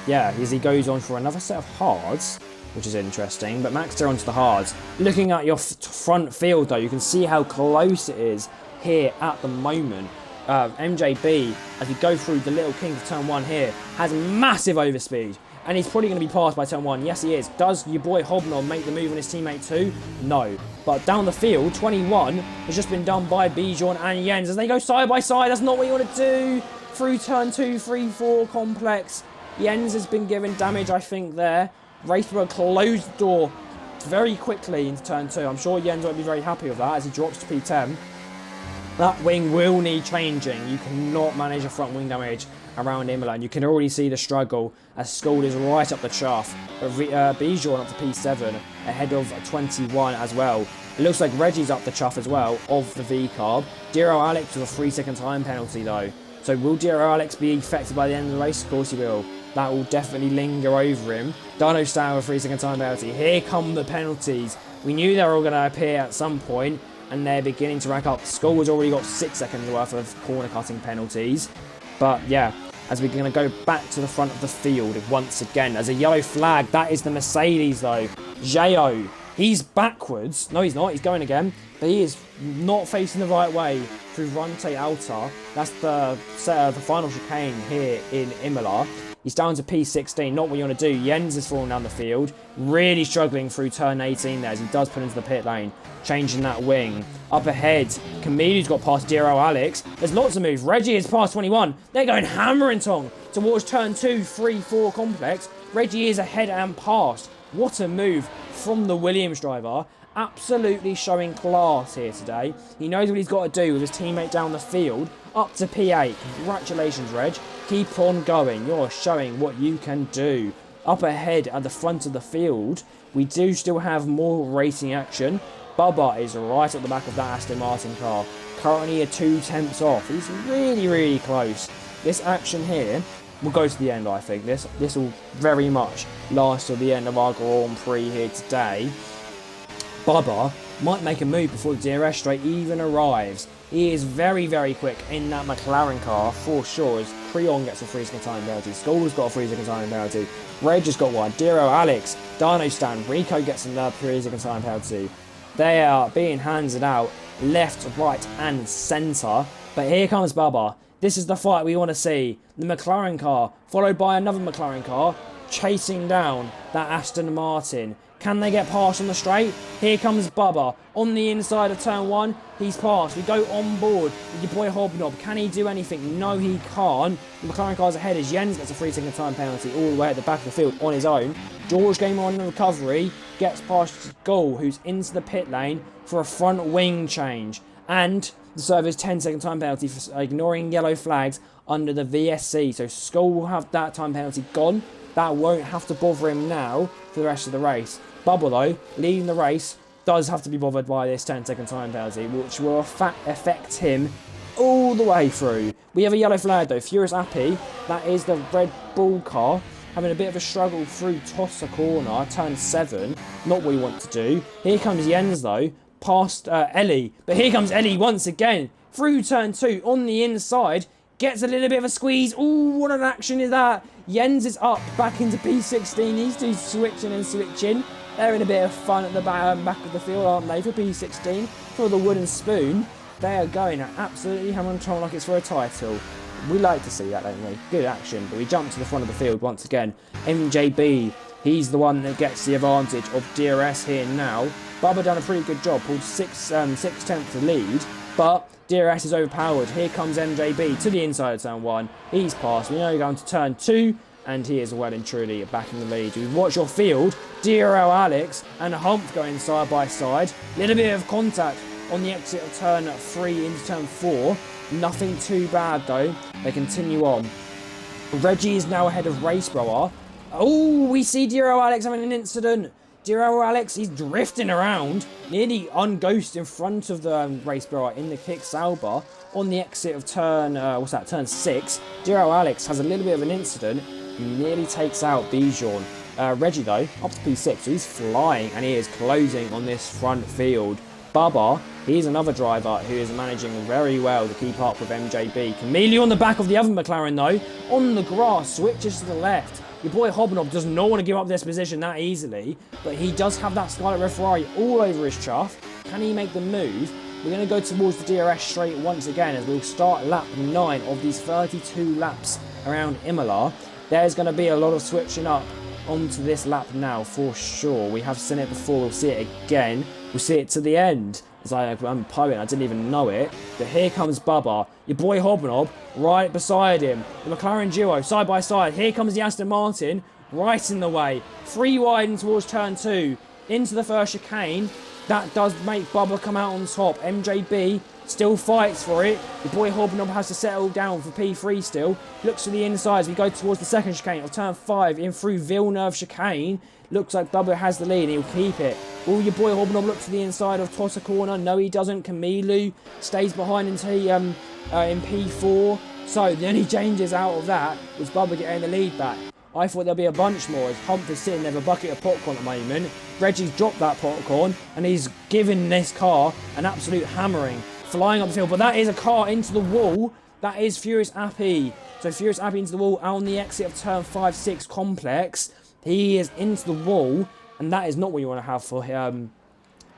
Yeah, as he goes on for another set of hards, which is interesting. But Max Tier onto the hards. Looking at your front field, though, you can see how close it is here at the moment. MJB, as we go through the little kink of turn 1 here, has massive overspeed. And he's probably going to be passed by turn 1. Yes, he is. Does your boy Hobnob make the move on his teammate too? No. But down the field, 21 has just been done by Bijan and Jens as they go side by side. That's not what you want to do. Through turn 2, 3, 4 complex. Jens has been given damage, I think, there. Racebro closed the door very quickly into turn 2. I'm sure Jens won't be very happy with that as he drops to P10. That wing will need changing. You cannot manage a front wing damage around Imola, and you can already see the struggle as Skull is right up the chuff. But Bijan up to P7 ahead of 21 as well. It looks like Reggie's up the chuff as well of the V-carb. Diro Alex with a 3-second time penalty though. So will Diro Alex be affected by the end of the race? Of course he will. That will definitely linger over him. Dino Stan with a 3-second time penalty. Here come the penalties. We knew they were all going to appear at some point, and they're beginning to rack up. Skull has already got 6 seconds worth of corner cutting penalties. But yeah, as we're going to go back to the front of the field once again. As a yellow flag, that is the Mercedes though. Jao, he's backwards. No, he's not. He's going again. But he is not facing the right way through Rante Alta. That's the final chicane here in Imola. He's down to P16, not what you want to do. Jens is falling down the field. Really struggling through turn 18 there as he does put into the pit lane. Changing that wing. Up ahead, Camille's got past Diro Alex. There's lots of moves. Reggie is past 21. They're going hammer and tong towards turn 2, 3, 4 complex. Reggie is ahead and past. What a move from the Williams driver. Absolutely showing class here today. He knows what he's got to do with his teammate down the field. Up to P8. Congratulations, Reg. Keep on going. You're showing what you can do. Up ahead at the front of the field, we do still have more racing action. Bubba is right at the back of that Aston Martin car. Currently a 2/10 off. He's really, really close. This action here will go to the end, I think. This will very much last till the end of our Grand Prix here today. Bubba might make a move before the DRS straight even arrives. He is very, very quick in that McLaren car for sure, as Creon gets a 3-second time penalty. Skull's got a 3-second time penalty. Reg has got one. Diro Alex, Dino Stan, Rico gets another 3-second time penalty. They are being handed out left, right and centre. But here comes Bubba. This is the fight we want to see. The McLaren car, followed by another McLaren car, chasing down that Aston Martin. Can they get past on the straight? Here comes Bubba on the inside of turn 1. He's passed. We go on board with your boy Hobnob. Can he do anything? No, he can't. The McLaren car's ahead as Jens gets a 3-second time penalty all the way at the back of the field on his own. George game on the recovery. Gets past Gull, who's into the pit lane for a front wing change. And the server's 10-second time penalty for ignoring yellow flags under the VSC. So Skull will have that time penalty gone. That won't have to bother him now for the rest of the race. Bubba, though, leading the race, does have to be bothered by this 10-second time penalty, which will affect him all the way through. We have a yellow flag, though. Furious Appy, that is the Red Bull car, having a bit of a struggle through Tossa corner, turn 7. Not what we want to do. Here comes Jens, though, past Ellie. But here comes Ellie once again, through turn 2, on the inside. Gets a little bit of a squeeze. Ooh, what an action is that? Jens is up, back into P16. These two switching and switching. They're in a bit of fun at the back of the field, aren't they, for P16? For the wooden spoon, they are going absolutely hammer and tong like it's for a title. We like to see that, don't we? Good action, but we jump to the front of the field once again. MJB, he's the one that gets the advantage of DRS here now. Bubba done a pretty good job, pulled 6/10 to lead, but DRS is overpowered. Here comes MJB to the inside of turn 1. He's passed. We know going to turn 2. And he is well and truly back in the lead. We watch your field. Diro Alex and Humph going side by side. Little bit of contact on the exit of turn 3 into turn 4. Nothing too bad though. They continue on. Reggie is now ahead of Racebrower. Oh, we see Diro Alex having an incident. Dear old Alex, he's drifting around, nearly unghost in front of the race bar in the kick Sauber on the exit of turn, turn 6. Dear old Alex has a little bit of an incident. He nearly takes out Bijan. Reggie, though, up to P6, so he's flying and he is closing on this front field. Bubba, he's another driver who is managing very well to keep up with MJB. Camille on the back of the other McLaren, though, on the grass, switches to the left. Your boy Hobnob does not want to give up this position that easily, but he does have that Scarlet Red Ferrari all over his chuff. Can he make the move? We're going to go towards the DRS straight once again as we'll start lap 9 of these 32 laps around Imola. There's going to be a lot of switching up onto this lap now for sure. We have seen it before, we'll see it again. We'll see it to the end. As I'm poet, I didn't even know it. But here comes Bubba, your boy Hobnob, right beside him. The McLaren duo, side by side. Here comes the Aston Martin, right in the way. 3 wide and towards turn 2, into the first chicane. That does make Bubba come out on top. MJB still fights for it. Your boy Hobnob has to settle down for P3 still. Looks to the inside as we go towards the second chicane of turn 5, in through Villeneuve chicane. Looks like Bubba has the lead and he'll keep it. Will your boy Hobnob look to the inside of Totta corner? No, he doesn't. Camilo stays behind until in P4. So the only changes out of that was Bubba getting the lead back. I thought there'll be a bunch more as Hump is sitting there with a bucket of popcorn at the moment. Reggie's dropped that popcorn and he's given this car an absolute hammering, flying up the field. But that is a car into the wall. That is Furious Appy. So Furious Appy into the wall out on the exit of turn 5-6 complex. He is into the wall, and that is not what you want to have for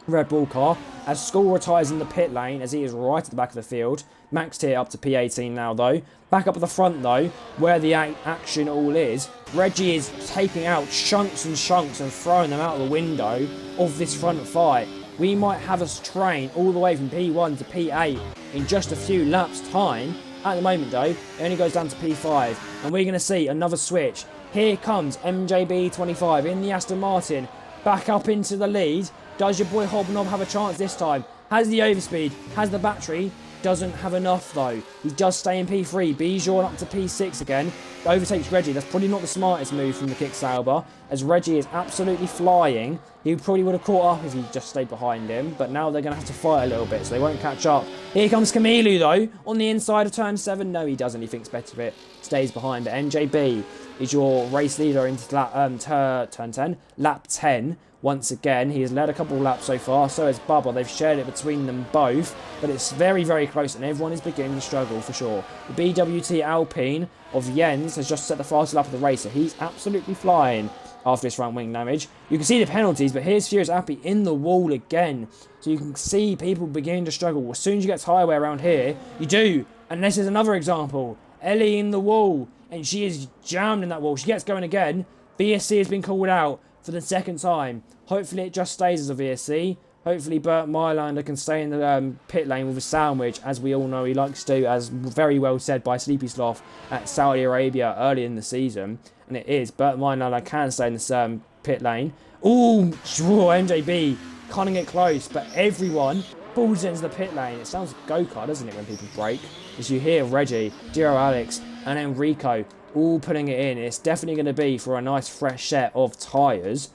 Red Bull car. As Skull retires in the pit lane, as he is right at the back of the field. Maxed here up to P18 now, though. Back up at the front, though, where the action all is. Reggie is taking out chunks and throwing them out of the window of this front fight. We might have us train all the way from P1 to P8 in just a few laps' time. At the moment, though, it only goes down to P5, and we're going to see another switch. Here comes MJB25 in the Aston Martin, back up into the lead. Does your boy Hobnob have a chance this time? Has the overspeed, has the battery, doesn't have enough though. He does stay in P3, Bijan up to P6 again, overtakes Reggie. That's probably not the smartest move from the kick Sauber, as Reggie is absolutely flying. He probably would have caught up if he just stayed behind him, but now they're going to have to fight a little bit, so they won't catch up. Here comes Camilo though, on the inside of turn 7. No, he doesn't, he thinks better of it, stays behind, but MJB is your race leader into turn 10, lap 10. Once again, he has led a couple of laps so far, so has Bubba. They've shared it between them both, but it's very, very close, and everyone is beginning to struggle for sure. The BWT Alpine of Jens has just set the fastest lap of the race, so he's absolutely flying after his front wing damage. You can see the penalties, but here's Furious Appy in the wall again, so you can see people beginning to struggle. As soon as you get to highway around here, you do, and this is another example. Ellie in the wall, and she is jammed in that wall. She gets going again. VSC has been called out for the second time. Hopefully it just stays as a VSC. Hopefully Bert Mylander can stay in the pit lane with a sandwich, as we all know he likes to, as very well said by Sleepy Sloth at Saudi Arabia early in the season. And it is. Bert Mylander can stay in the pit lane. Ooh, MJB cutting it close, but everyone pulls into the pit lane. It sounds like a go-kart, doesn't it, when people brake? As you hear Reggie, Giro Alex, and Enrico all putting it in. It's definitely going to be for a nice fresh set of tyres.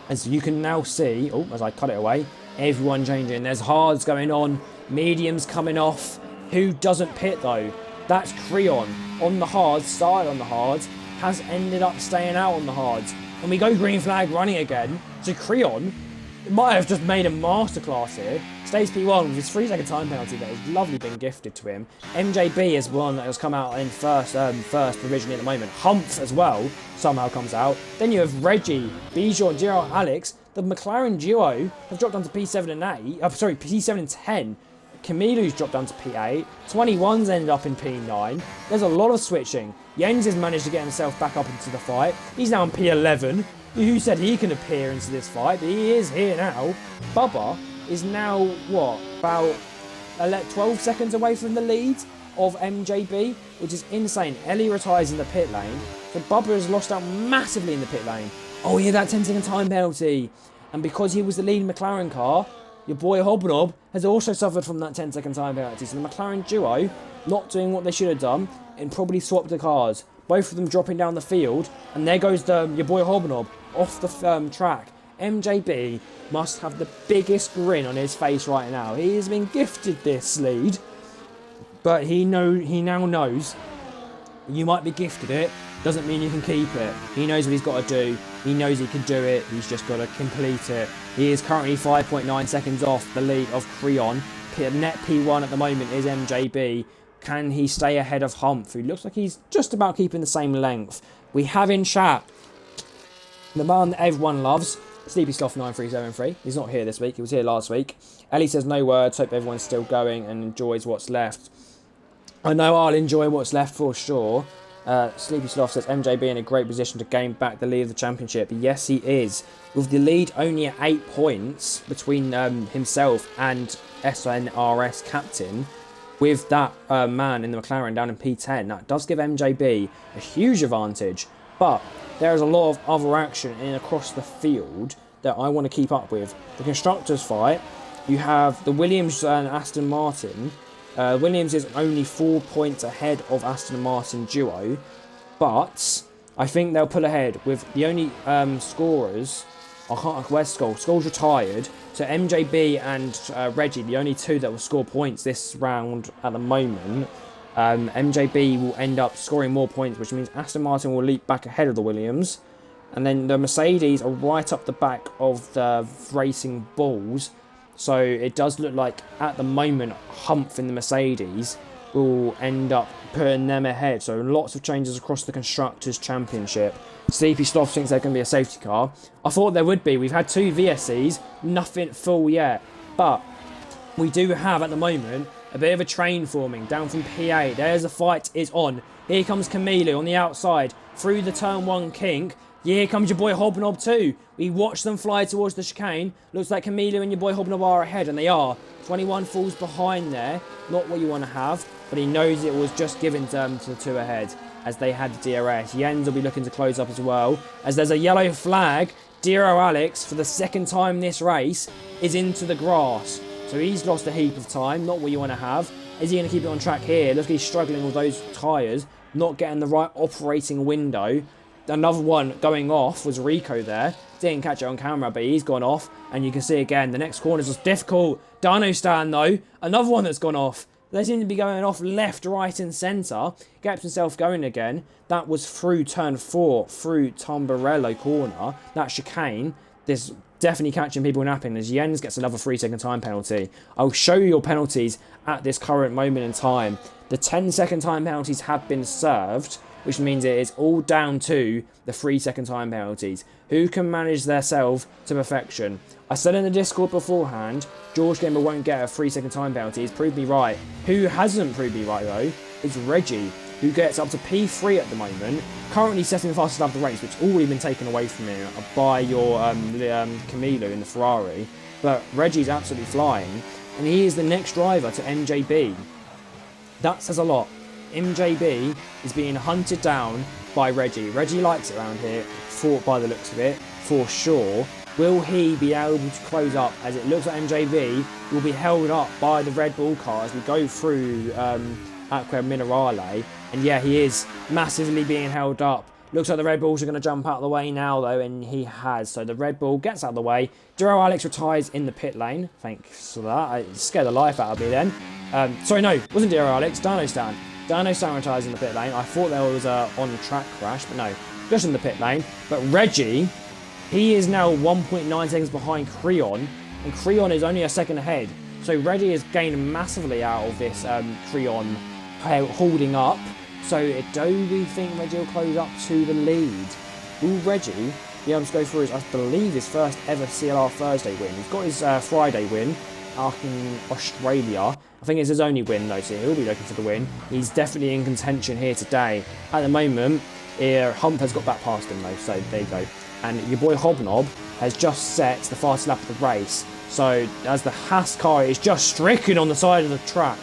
As you can now see, as I cut it away, everyone changing. There's hards going on, mediums coming off. Who doesn't pit though? That's Creon on the hards, started on the hards, has ended up staying out on the hards. And we go green flag running again. So Creon might have just made a masterclass here. Stays P1 with his 3-second time penalty that has lovely been gifted to him. MJB is one that has come out in first provisionally at the moment. Humph as well somehow comes out. Then you have Reggie, Bijan, Giro, Alex. The McLaren duo have dropped down to P7 and 8. P7 and 10. Camilo's dropped down to P8. 21's ended up in P9. There's a lot of switching. Jens has managed to get himself back up into the fight. He's now in P11. Who said he can appear into this fight? But he is here now. Bubba is now, about 12 seconds away from the lead of MJB, which is insane. Ellie retires in the pit lane. So Bubba has lost out massively in the pit lane. Oh, yeah, that 10-second time penalty. And because he was the lead McLaren car, your boy Hobnob has also suffered from that 10-second time penalty. So the McLaren duo not doing what they should have done and probably swapped the cars. Both of them dropping down the field. And there goes your boy Hobnob off the track. MJB must have the biggest grin on his face right now. He has been gifted this lead, but he now knows you might be gifted it, doesn't mean you can keep it. He knows what he's got to do. He knows he can do it. He's just got to complete it. He is currently 5.9 seconds off the lead of Creon. Net P1 at the moment is MJB. Can he stay ahead of Humph, who looks like he's just about keeping the same length? We have in chat the man that everyone loves, Sleepy Sloth 9373. He's not here this week. He was here last week. Ellie says no words. Hope everyone's still going and enjoys what's left. I know I'll enjoy what's left for sure. Sleepy Sloth says MJB in a great position to gain back the lead of the championship. Yes, he is. With the lead only at 8 points between himself and SNRS captain, with that man in the McLaren down in P10, that does give MJB a huge advantage. But there is a lot of other action in across the field that I want to keep up with. The constructors fight, you have the Williams and Aston Martin. Williams is only 4 points ahead of Aston Martin duo, but I think they'll pull ahead with the only scorers. Where's Skull? Skull's retired, so MJB and Reggie, the only two that will score points this round at the moment. MJB will end up scoring more points, which means Aston Martin will leap back ahead of the Williams, and then the Mercedes are right up the back of the Racing Bulls. So it does look like, at the moment, Humph in the Mercedes will end up putting them ahead. So lots of changes across the Constructors' Championship. Sleepy Sloth thinks there can be a safety car. I thought there would be. We've had 2 VSCs, nothing full yet. But we do have, at the moment, a bit of a train forming down from P8. There's the fight is on. Here comes Camilo on the outside, through the turn 1 kink. Here comes your boy Hobnob too. We watch them fly towards the chicane. Looks like Camilo and your boy Hobnob are ahead, and they are. 21 falls behind there. Not what you want to have, but he knows it was just given to the 2 ahead as they had the DRS. Jens will be looking to close up as well. As there's a yellow flag, Diro Alex, for the 2nd time this race, is into the grass. So he's lost a heap of time. Not what you want to have. Is he going to keep it on track here? Look, he's struggling with those tyres. Not getting the right operating window. Another one going off was Rico there. Didn't catch it on camera, but he's gone off. And you can see again, the next corner is just difficult. Dino stand though, another one that's gone off. They seem to be going off left, right and centre. Gets himself going again. That was through turn 4, through Tombarello corner. That chicane. There's definitely catching people napping as Jens gets another 3-second time penalty. I'll show you your penalties at this current moment in time. The 10-second time penalties have been served, which means it is all down to the 3-second time penalties. Who can manage themselves to perfection? I said in the Discord beforehand, George Gamer won't get a 3-second time penalty. He's proved me right. Who hasn't proved me right though is Reggie, who gets up to P3 at the moment, currently setting the fastest lap of the race, which already been taken away from him by your Camilo in the Ferrari. But Reggie's absolutely flying, and he is the next driver to MJB. That says a lot. MJB is being hunted down by Reggie. Reggie likes it around here, by the looks of it, for sure. Will he be able to close up, as it looks like MJB will be held up by the Red Bull car as we go through Acqua Minerale. And yeah, he is massively being held up. Looks like the Red Bulls are going to jump out of the way now though, and he has. So the Red Bull gets out of the way. Duro Alex retires in the pit lane. Thanks for that. It scared the life out of me then. Sorry, no, it wasn't Duro Alex. Dino Stan. Dino Stan retires in the pit lane. I thought there was a on-track crash, but no, just in the pit lane. But Reggie, he is now 1.9 seconds behind Creon, and Creon is only a second ahead. So Reggie has gained massively out of this Creon holding up. So do we think Reggie will close up to the lead? Will Reggie be able to go through his, I believe, his first ever CLR Thursday win? He's got his Friday win out in Australia. I think it's his only win though, so he'll be looking for the win. He's definitely in contention here today. At the moment, Humph has got back past him though, so there you go. And your boy Hobnob has just set the fastest lap of the race. So as the Haas car is just stricken on the side of the track.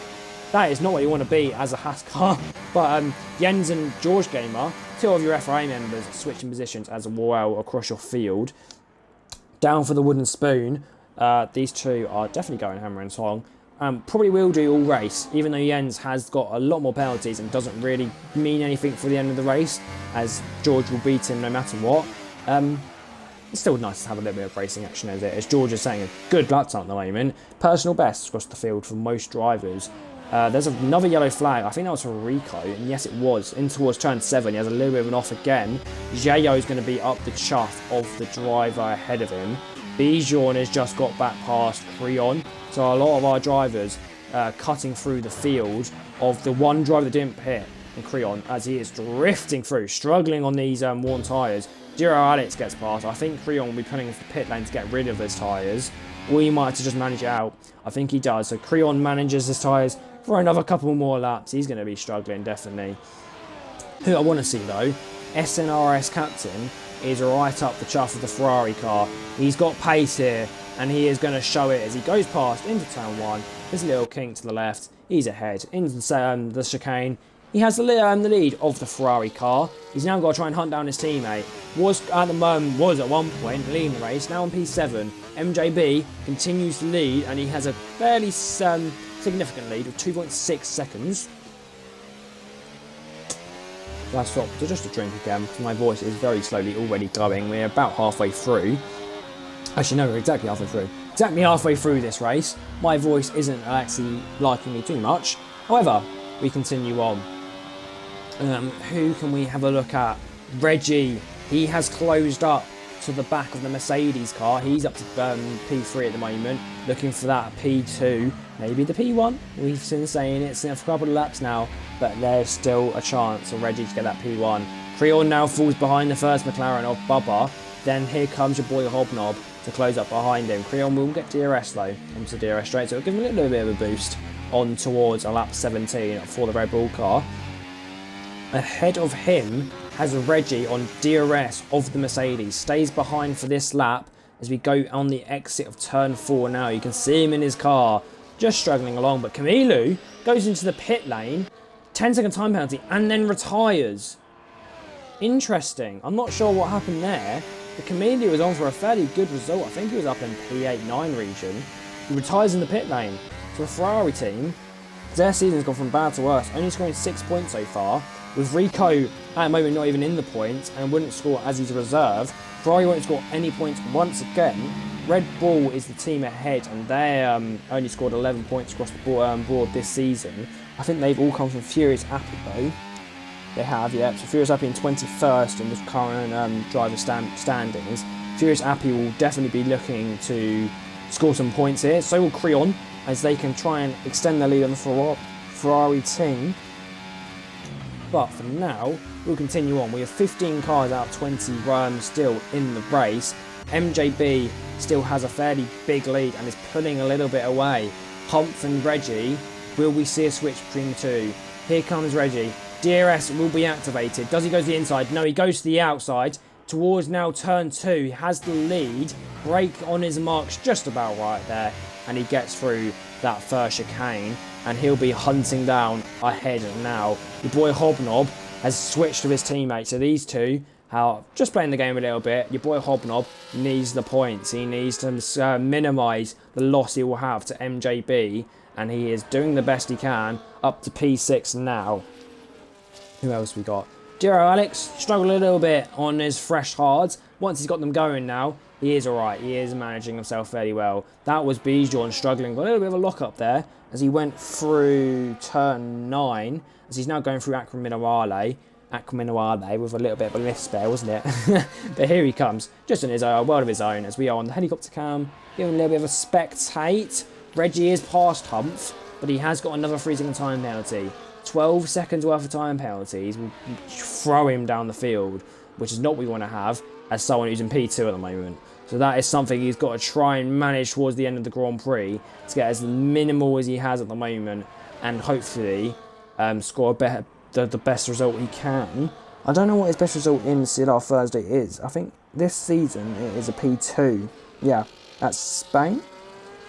That is not what you want to be as a Haas car. But Jens and George Gamer, 2 of your FRA members, switching positions as well across your field. Down for the wooden spoon. These 2 are definitely going hammer and tong. Probably will do all race, even though Jens has got a lot more penalties and doesn't really mean anything for the end of the race, as George will beat him no matter what. it's still nice to have a little bit of racing action as George is saying. A good lap time at the moment. Personal best across the field for most drivers. There's another yellow flag. I think that was for Rico, and yes, it was. In towards turn 7, he has a little bit of an off again. Jayo is going to be up the chuff of the driver ahead of him. Bijan has just got back past Creon, so a lot of our drivers cutting through the field of the one driver that didn't pit, and Creon, as he is drifting through, struggling on these worn tyres. Diro Alex gets past. I think Creon will be putting into the pit lane to get rid of his tyres, or he might have to just manage it out. I think he does. So Creon manages his tyres for another couple more laps. He's going to be struggling, definitely. Who I want to see, though, SNRS captain, is right up the chuff of the Ferrari car. He's got pace here, and he is going to show it as he goes past into turn 1. This little kink to the left. He's ahead into the chicane. He has the lead of the Ferrari car. He's now got to try and hunt down his teammate. Was at one point leading the race. Now on P7. MJB continues to lead, and he has a fairly significant lead of 2.6 seconds. Let's stop to just a drink again, because my voice is very slowly already going. We're about halfway through. Actually, no, we're exactly halfway through. Exactly halfway through this race. My voice isn't actually liking me too much. However, we continue on. Who can we have a look at? Reggie. He has closed up to the back of the Mercedes car. He's up to P3 at the moment, looking for that P2, maybe the P1. We've been saying it's for a couple of laps now, but there's still a chance for Reggie to get that P1. Creon now falls behind the first McLaren of Bubba. Then here comes your boy Hobnob to close up behind him. Creon will get DRS though, onto DRS straight, so it'll give him a little bit of a boost on towards a lap 17 for the Red Bull car. Ahead of him has Reggie on DRS of the Mercedes. Stays behind for this lap as we go on the exit of turn 4 now. You can see him in his car, just struggling along. But Camilo goes into the pit lane, 10-second time penalty, and then retires. Interesting. I'm not sure what happened there. But Camilo was on for a fairly good result. I think he was up in P8-9 region. He retires in the pit lane. So the Ferrari team, their season's gone from bad to worse, only scoring 6 points so far. With Rico at the moment not even in the points and wouldn't score as his reserve, Ferrari won't score any points once again. Red Bull is the team ahead, and they only scored 11 points across the board this season. I think they've all come from Furious Appy though. They have, yeah. So Furious Appy in 21st in the current driver standings. Furious Appy will definitely be looking to score some points here. So will Creon, as they can try and extend their lead on the Ferrari team. But for now, we'll continue on. We have 15 cars out of 20 still in the race. MJB still has a fairly big lead and is pulling a little bit away. Humph and Reggie, will we see a switch between the two? Here comes Reggie. DRS will be activated. Does he go to the inside? No, he goes to the outside. Towards now turn 2, he has the lead. Brake on his marks just about right there. And he gets through that first chicane. And he'll be hunting down ahead now. Your boy Hobnob has switched to his teammate. So these two are just playing the game a little bit. Your boy Hobnob needs the points. He needs to minimise the loss he will have to MJB. And he is doing the best he can up to P6 now. Who else we got? Giro Alex struggled a little bit on his fresh hards. Once he's got them going now, he is alright. He is managing himself fairly well. That was Bijan struggling. Got a little bit of a lock up there as he went through turn 9. As he's now going through Aqua Minerale with a little bit of a lift spare, wasn't it? But here he comes, just in his own world of his own, as we are on the helicopter cam, giving a little bit of a spectate. Reggie is past Humph, but he has got another 3-second time penalty. 12 seconds worth of time penalties will throw him down the field, which is not what we want to have as someone who's in P2 at the moment. So that is something he's got to try and manage towards the end of the Grand Prix to get as minimal as he has at the moment, and hopefully score the best result he can. I don't know what his best result in CLR Thursday is. I think this season it is a P2. Yeah, that's Spain.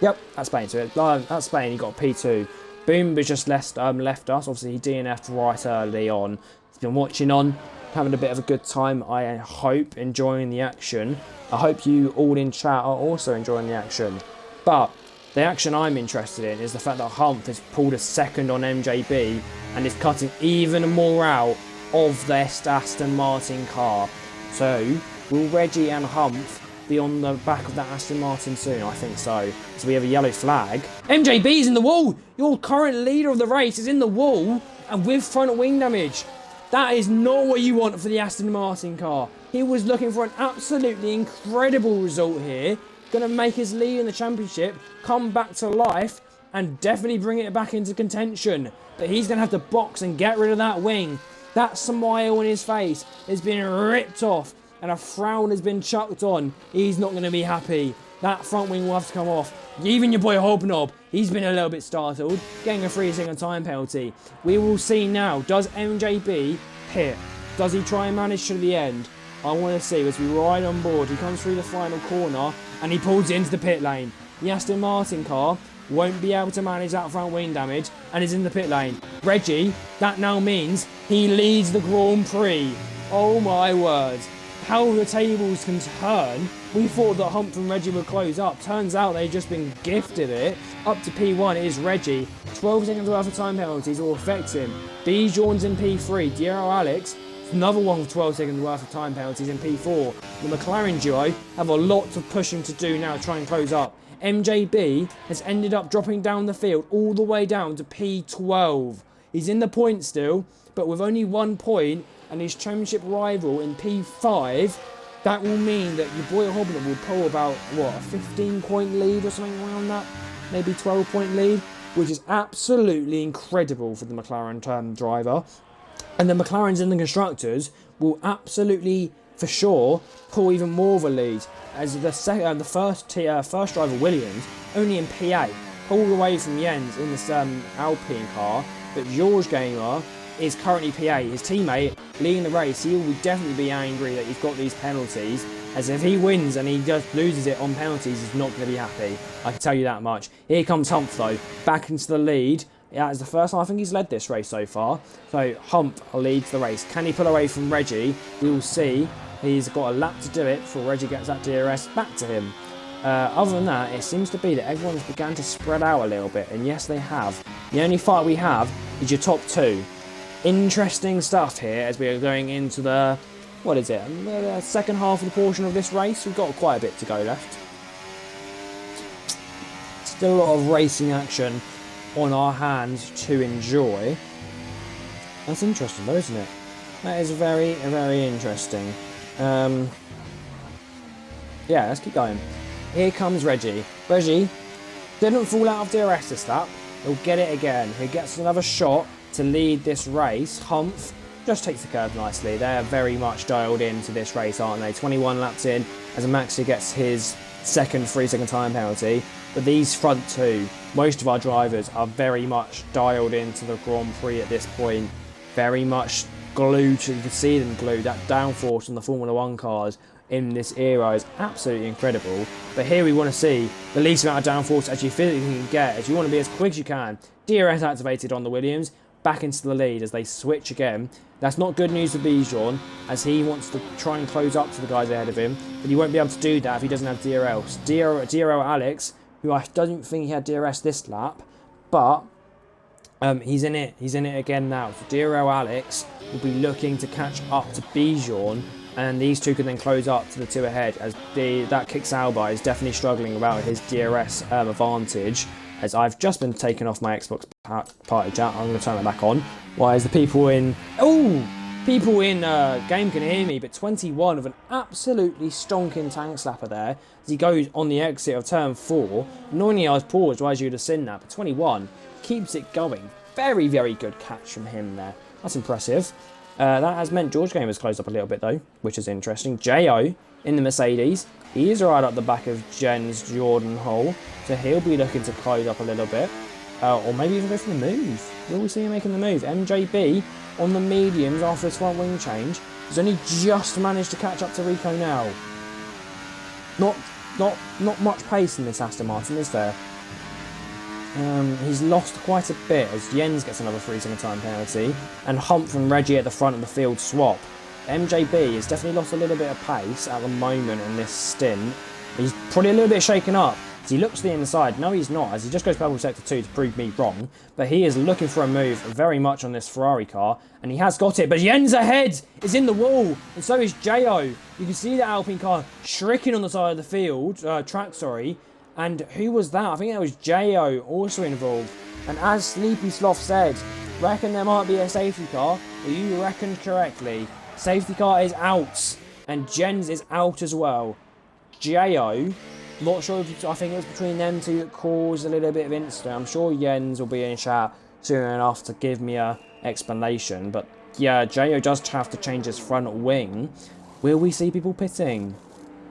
Yep, that's Spain. So that's Spain. He got a P2. Boom has just left us. Obviously, he DNF'd right early on. He's been watching on, having a bit of a good time, I hope, enjoying the action. I hope you all in chat are also enjoying the action. But the action I'm interested in is the fact that Humph has pulled a second on MJB and is cutting even more out of their Aston Martin car. So, will Reggie and Humph be on the back of that Aston Martin soon? I think so. So we have a yellow flag. MJB's in the wall. Your current leader of the race is in the wall and with front wing damage. That is not what you want for the Aston Martin car. He was looking for an absolutely incredible result here. Going to make his lead in the championship come back to life and definitely bring it back into contention. But he's going to have to box and get rid of that wing. That smile on his face has been ripped off and a frown has been chucked on. He's not going to be happy. That front wing will have to come off. Even your boy Hobnob, he's been a little bit startled, getting a 3-second time penalty. We will see now, does MJB pit? Does he try and manage to the end? I want to see as we ride on board. He comes through the final corner and he pulls it into the pit lane. The Aston Martin car won't be able to manage that front wing damage and is in the pit lane. Reggie, that now means he leads the Grand Prix. Oh my word. How the tables can turn. We thought that Hump and Reggie would close up. Turns out they've just been gifted it. Up to P1 is Reggie. 12 seconds worth of time penalties will affect him. Bijon's in P3. Diego Alex, another one with 12 seconds worth of time penalties in P4. The McLaren duo have a lot of pushing to do now to try and close up. MJB has ended up dropping down the field all the way down to P12. He's in the point still, but with only 1 point and his championship rival in P5, that will mean that your boy Hobnob will pull about, what, a 15-point lead or something around that? Maybe 12-point lead, which is absolutely incredible for the McLaren driver. And the McLarens and the constructors will absolutely, for sure, pull even more of a lead. As the first driver, Williams, only in P8, pulled away from Jens in this Alpine car, but George Gamer is currently P8. His teammate leading the race, he will definitely be angry that he's got these penalties, as if he wins and he just loses it on penalties, he's not going to be happy. I can tell you that much. Here comes Hump though, back into the lead. Yeah, it's the first time I think he's led this race so far. So Hump leads the race. Can he pull away from Reggie? We will see. He's got a lap to do it before Reggie gets that DRS back to him. Other than that, it seems to be that everyone's began to spread out a little bit, and yes, they have. The only fight we have is your top two. Interesting stuff here as we are going into the, what is it, the second half of the portion of this race. We've got quite a bit to go left. Still a lot of racing action on our hands to enjoy. That's interesting though, isn't it? That is very, very interesting. Yeah, let's keep going. Here comes Reggie. Reggie didn't fall out of DRS this lap. He'll get it again. He gets another shot to lead this race. Humph just takes the curve nicely. They're very much dialed into this race, aren't they? 21 laps in as Maxi gets his second 3-second time penalty. But these front two, most of our drivers are very much dialed into the Grand Prix at this point. Very much glued, you can see them glued. That downforce on the Formula 1 cars in this era is absolutely incredible. But here we want to see the least amount of downforce as you physically can get, as you want to be as quick as you can. DRS activated on the Williams, back into the lead as they switch again. That's not good news for Bijon, as he wants to try and close up to the guys ahead of him, but he won't be able to do that if he doesn't have DRL. DRL Alex, who I don't think he had DRS this lap, but he's in it again now. So DRL Alex will be looking to catch up to Bijon, and these two can then close up to the two ahead, as that Kick Sauber is definitely struggling about his DRS advantage, as I've just been taken off my Xbox party chat. I'm going to turn it back on. Why is the people in game can hear me, but 21 of an absolutely stonking tank slapper there as he goes on the exit of turn 4. Normally I was paused, why you'd have seen that, but 21 keeps it going. Very, very good catch from him there. That's impressive. That has meant George Game has closed up a little bit though, which is interesting. Jo in the Mercedes. He is right up the back of Jen's Jordan Hole, so he'll be looking to close up a little bit. Or maybe even go for the move. Will we see him making the move? MJB on the mediums after his front wing change has only just managed to catch up to Rico now. Not much pace in this Aston Martin, is there? He's lost quite a bit as Jens gets another 3-second time penalty, and Hump and Reggie at the front of the field swap. MJB has definitely lost a little bit of pace at the moment in this stint. He's probably a little bit shaken up So he looks to the inside. No, he's not, as he just goes purple sector 2 to prove me wrong. But he is looking for a move very much on this Ferrari car, and he has got it. But Jens ahead is in the wall, and so is Jo. You can see the Alpine car shrieking on the side of the field, track, sorry. And who was that? I think that was Jo also involved. And as Sleepy Sloth said, reckon there might be a safety car. Well, you reckoned correctly. Safety car is out, and Jens is out as well. Jo, not sure if I think it was between them two that caused a little bit of incident. I'm sure Jens will be in chat soon enough to give me a explanation. But yeah, Jo does have to change his front wing. Will we see people pitting?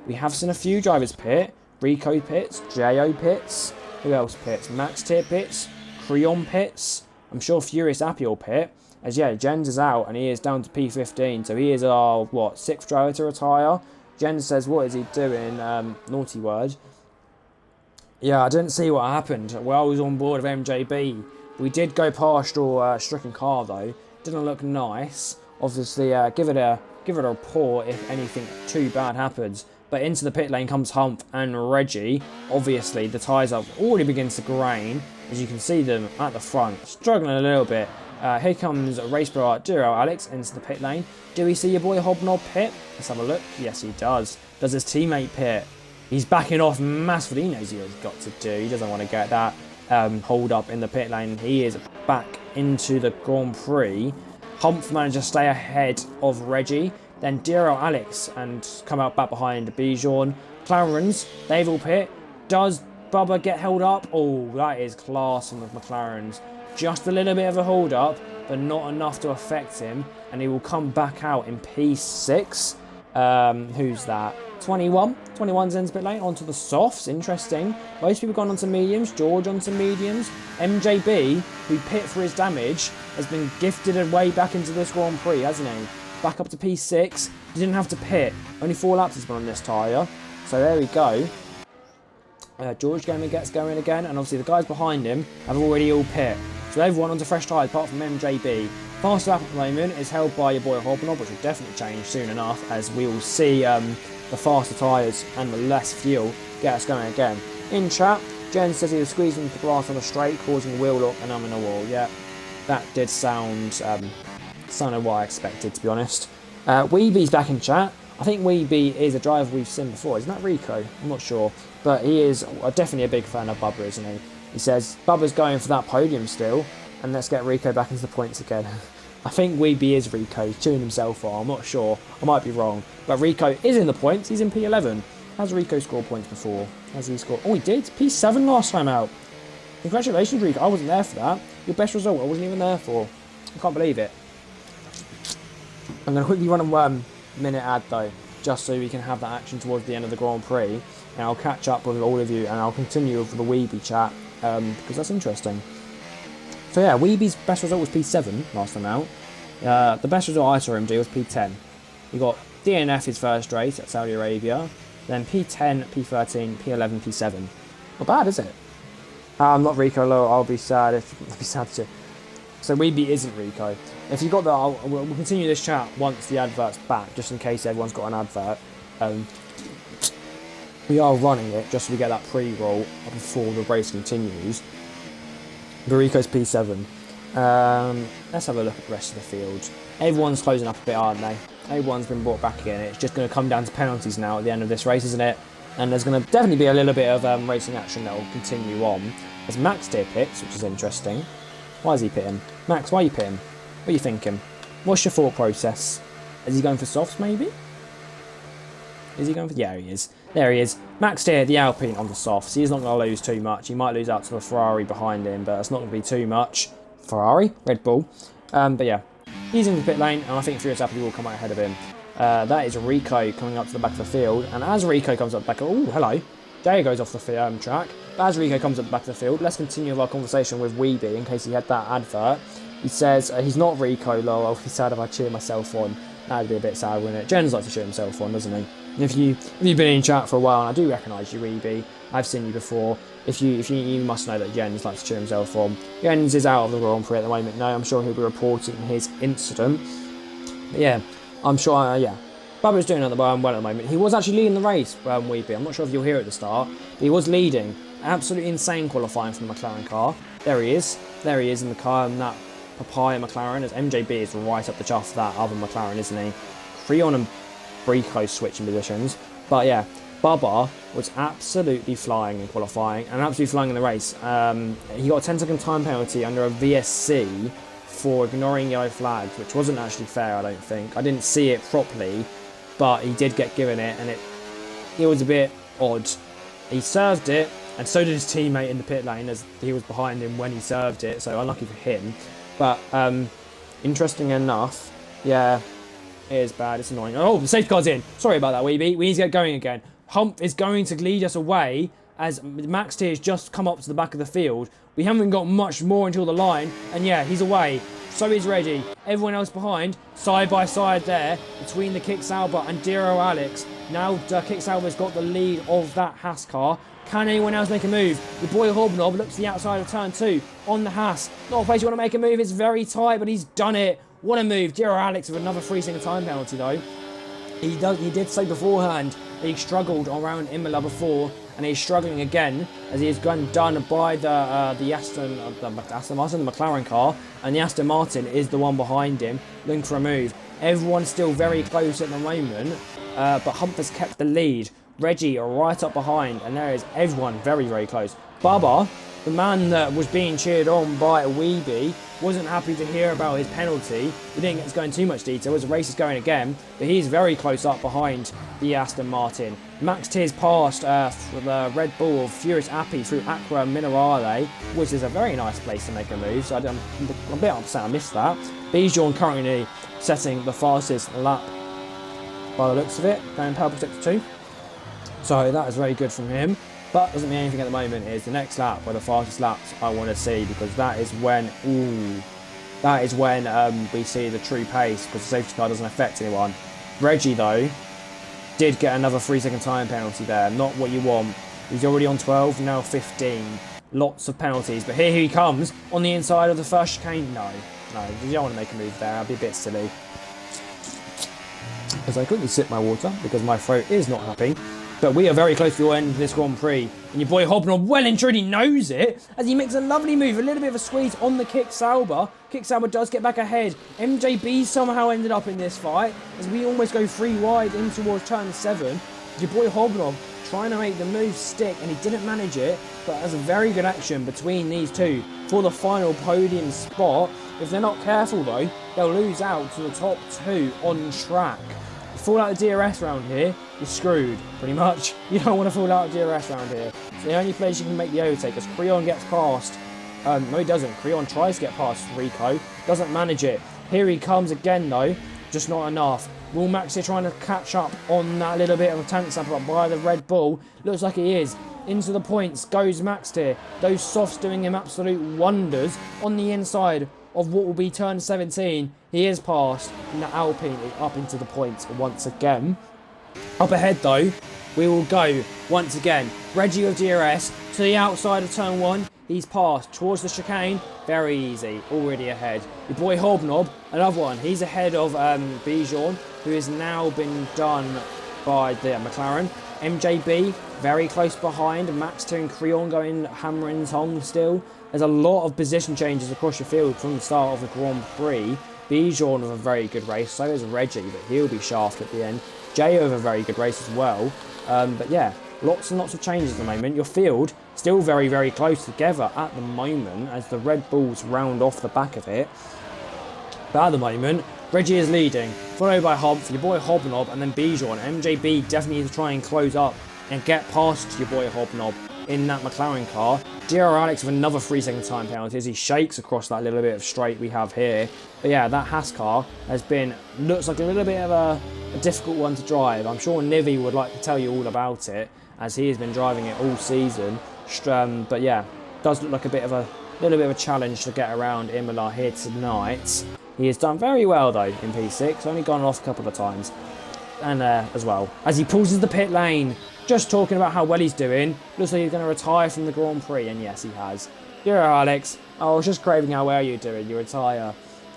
We have seen a few drivers pit. Rico pits, Jo pits, who else pits? Max Tier pits, Creon pits. I'm sure Furious Appy will pit. As yeah, Jens is out and he is down to P15, so he is our, what, 6th driver to retire. Jens says, what is he doing? Naughty word. Yeah, I didn't see what happened while I was on board of MJB. We did go past your stricken car though. Didn't look nice. Obviously, give it a report if anything too bad happens. But into the pit lane comes Hump and Reggie. Obviously, the tyres have already begins to grain. As you can see them at the front, struggling a little bit. Here comes race pro Duro Alex into the pit lane. Do we see your boy Hobnob pit? Let's have a look. Yes, he does. Does his teammate pit? He's backing off massively. He knows what he's got to do. He doesn't want to get that hold up in the pit lane. He is back into the Grand Prix. Hump managed to stay ahead of Reggie. Then Duro Alex and come out back behind Bijan. McLaren's, they've all pit. Does Bubba get held up? Oh, that is class from the McLaren's. Just a little bit of a hold up, but not enough to affect him. And he will come back out in P6. Who's that? 21. 21's in pit lane onto the softs. Interesting. Most people gone onto mediums. George onto mediums. MJB, who pit for his damage, has been gifted away back into this Grand Prix, hasn't he? Back up to P6. He didn't have to pit. Only 4 laps has been on this tyre. So there we go. George gets going again. And obviously the guys behind him have already all pit. So everyone onto fresh tyres apart from MJB. Fast lap at the moment is held by your boy Hobnob, which will definitely change soon enough as we will see the faster tyres and the less fuel get us going again. In chat, Jen says he was squeezing the glass on the straight, causing a wheel lock, and I'm in a wall. Yeah, that did sound sounded what I expected, to be honest. Weeby's back in chat. I think Weeby is a driver we've seen before. Isn't that Rico? I'm not sure. But he is definitely a big fan of Bubba, isn't he? He says, Bubba's going for that podium still, and let's get Rico back into the points again. I think Weeby is Rico. He's tuning himself on. I'm not sure. I might be wrong. But Rico is in the points. He's in P11. Has Rico scored points before? Has he scored? Oh, he did. P7 last time out. Congratulations, Rico. I wasn't there for that. Your best result I wasn't even there for. I can't believe it. I'm going to quickly run a 1 minute ad though, just so we can have that action towards the end of the Grand Prix. And I'll catch up with all of you and I'll continue with the Weeby chat because that's interesting. So yeah, Weeby's best result was P7 last time out. The best result I saw him do was P10. He got DNF his first race at Saudi Arabia, then P10, P13, P11, P7. Not bad, is it? I'm not Rico Low. I'll be sad if I'll be sad too. So Weeby isn't Rico. If you got that, we'll continue this chat once the advert's back, just in case everyone's got an advert. We are running it just so we get that pre-roll before the race continues. But Rico's P7. Let's have a look at the rest of the field. Everyone's closing up a bit, aren't they? Everyone's been brought back again. It's just going to come down to penalties now at the end of this race, isn't it? And there's going to definitely be a little bit of racing action that will continue on. There's Max Tier pits, which is interesting. Why is he pitting? Max, why are you pitting? What are you thinking? What's your thought process? Is he going for softs, maybe? Is he going for... Yeah, he is. There he is. Max Tier, the Alpine on the softs. He's not going to lose too much. He might lose out to a Ferrari behind him, but it's not going to be too much. Ferrari? Red Bull. But yeah, he's in the pit lane, and I think Furious Appy will come out ahead of him. That is Rico coming up to the back of the field, and as Rico comes up the back... Oh, hello. There he goes off the track. But as Rico comes up the back of the field, let's continue with our conversation with Weeby, in case he had that advert. He says, he's not Rico, lol. I'll be sad if I cheer myself on. That'd be a bit sad, wouldn't it? Jen's likes to cheer himself on, doesn't he? If you've been in chat for a while, and I do recognise you, Weeby. I've seen you before. You must know that Jens likes to cheer himself on. Jens is out of the Grand Prix at the moment. No, I'm sure he'll be reporting his incident. But yeah, I'm sure, yeah. Bubba's doing well at the moment. He was actually leading the race, Weeby. I'm not sure if you'll hear it at the start, but he was leading. Absolutely insane qualifying from the McLaren car. There he is. There he is in the car, and that papaya McLaren, as MJB is right up the chuff of that other McLaren, isn't he? Creon and Brico switching positions. But yeah, Bubba was absolutely flying in qualifying and absolutely flying in the race. He got a 10-second time penalty under a VSC for ignoring yellow flags, which wasn't actually fair, I don't think. I didn't see it properly, but he did get given it, and it was a bit odd. He served it, and so did his teammate in the pit lane, as he was behind him when he served it, so unlucky for him. But interesting enough, yeah, it is bad, it's annoying. Oh, the safety car's in. Sorry about that, Weeby. We need to get going again. Hump is going to lead us away as Max T has just come up to the back of the field. We haven't got much more until the line, and yeah, he's away. So is Reggie. Everyone else behind, side by side there, between the Kick Sauber and Diro Alex. Now Kick Sauber's got the lead of that Haas car. Can anyone else make a move? The boy Hobnob looks to the outside of turn 2 on the Haas. Not a place you want to make a move, it's very tight, but he's done it. What a move. Diro Alex with another 3-second time penalty though. He did say beforehand that he struggled around Imola before, and he's struggling again as he is done by the Aston Martin, the McLaren car, and the Aston Martin is the one behind him looking for a move. Everyone's still very close at the moment, but Hump has kept the lead. Reggie are right up behind, and there is everyone very, very close. Bubba, the man that was being cheered on by Weeby, wasn't happy to hear about his penalty. We didn't get to go into too much detail as the race is going again, but he's very close up behind the Aston Martin. Max T's passed the Red Bull of Furious Appy through Acqua Minerale, which is a very nice place to make a move, so I'm a bit upset I missed that. Bijan currently setting the fastest lap by the looks of it, going purple sector 2. So that is very good from him. But doesn't mean anything at the moment. Is the next lap where the fastest laps I want to see, because that is when we see the true pace, because the safety car doesn't affect anyone. Reggie though did get another 3-second time penalty there. Not what you want. He's already on 12, now 15. Lots of penalties, but here he comes on the inside of the first chicane. No, you don't want to make a move there. I'd be a bit silly. As I quickly sip my water because my throat is not happy. But we are very close to the end of this Grand Prix. And your boy Hobnob well and truly knows it as he makes a lovely move. A little bit of a squeeze on the Kick Sauber. Kick Sauber does get back ahead. MJB somehow ended up in this fight as we almost go 3 wide in towards turn 7. Your boy Hobnob trying to make the move stick, and he didn't manage it. But there's a very good action between these two for the final podium spot. If they're not careful though, they'll lose out to the top 2 on track. Fall out of DRS round here, you're screwed, pretty much. You don't want to fall out of DRS round here. It's the only place you can make the overtake, as Creon gets past. No, he doesn't. Creon tries to get past Rico, doesn't manage it. Here he comes again, though, just not enough. Will Max here trying to catch up on that little bit of a tank sample up by the Red Bull? Looks like he is. Into the points goes Max here. Those softs doing him absolute wonders on the inside of what will be turn 17. He is past, and the Alpine is up into the points once again. Up ahead though, we will go once again. Reggie with DRS to the outside of turn 1. He's passed towards the chicane. Very easy, already ahead. Your boy Hobnob, another one. He's ahead of Bijan, who has now been done by the McLaren. MJB very close behind. Max 2 and Creon going hammer and tong still. There's a lot of position changes across your field from the start of the Grand Prix. Bijan with a very good race, so is Reggie, but he'll be shaft at the end. Jay with a very good race as well. But yeah, lots and lots of changes at the moment. Your field still very, very close together at the moment as the Red Bulls round off the back of it. But at the moment, Reggie is leading, followed by Hump, your boy Hobnob, and then Bijan. MJB definitely needs to try and close up and get past your boy Hobnob in that McLaren car. Dr. Alex with another 3-second time penalty as he shakes across that little bit of straight we have here. But yeah, that Haas car looks like a little bit of a difficult one to drive. I'm sure Nivi would like to tell you all about it, as he has been driving it all season. But yeah, does look like a little bit of a challenge to get around Imola here tonight. He has done very well though in P6, only gone off a couple of times. And as well, as he pulls into the pit lane, just talking about how well he's doing. Looks like he's going to retire from the Grand Prix, and yes, he has. You're Alex. I was just craving how well you're doing. You retire.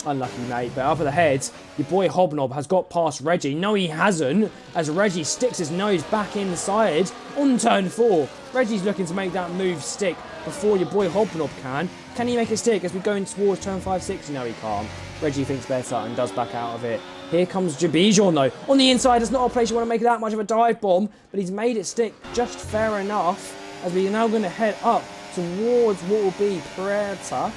Unlucky, mate. But up at the head, your boy Hobnob has got past Reggie. No, he hasn't, as Reggie sticks his nose back inside on turn 4. Reggie's looking to make that move stick before your boy Hobnob can. Can he make it stick as we go in towards turn 5, 6? No, he can't. Reggie thinks better and does back out of it. Here comes Jabijon, though. On the inside, it's not a place you want to make that much of a dive bomb, but he's made it stick just fair enough, as we are now going to head up towards what will be Piatella,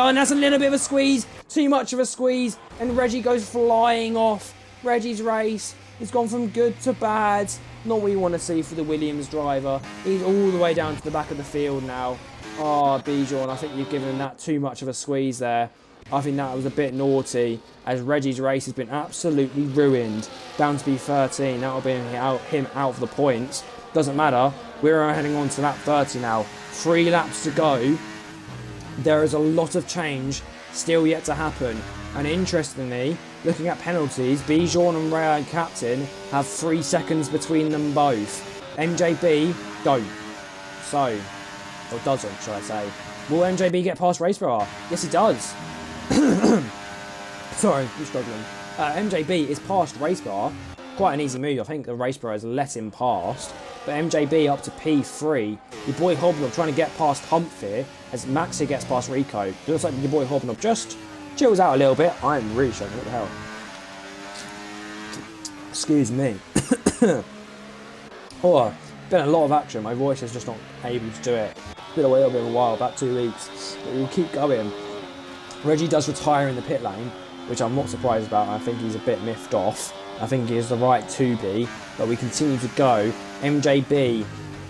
and that's a little bit of a squeeze, too much of a squeeze, and Reggie goes flying off. Reggie's race has gone from good to bad. Not what you want to see for the Williams driver. He's all the way down to the back of the field now. Oh, Bijon, I think you've given that too much of a squeeze there. I think that was a bit naughty, as Reggie's race has been absolutely ruined. Down to P13, that'll be him out of the points. Doesn't matter, we're heading on to lap 30 now. 3 laps to go. There is a lot of change still yet to happen. And interestingly, looking at penalties, Bijon and Ray Captain have 3 seconds between them both. MJB don't. So, or doesn't, shall I say. Will MJB get past Racebar? Yes, he does. Sorry, I'm struggling. MJB is past Racebar. Quite an easy move. I think the Racebar has let him past. But MJB up to P3. Your boy Hobnob trying to get past Humph here as Maxi gets past Rico. It looks like your boy Hobnob just chills out a little bit. I'm really struggling. What the hell? Excuse me. Oh, been a lot of action. My voice is just not able to do it. Been away a little bit of a while, about 2 weeks. But we'll keep going. Reggie does retire in the pit lane, which I'm not surprised about. I think he's a bit miffed off. I think he has the right to be, but we continue to go. MJB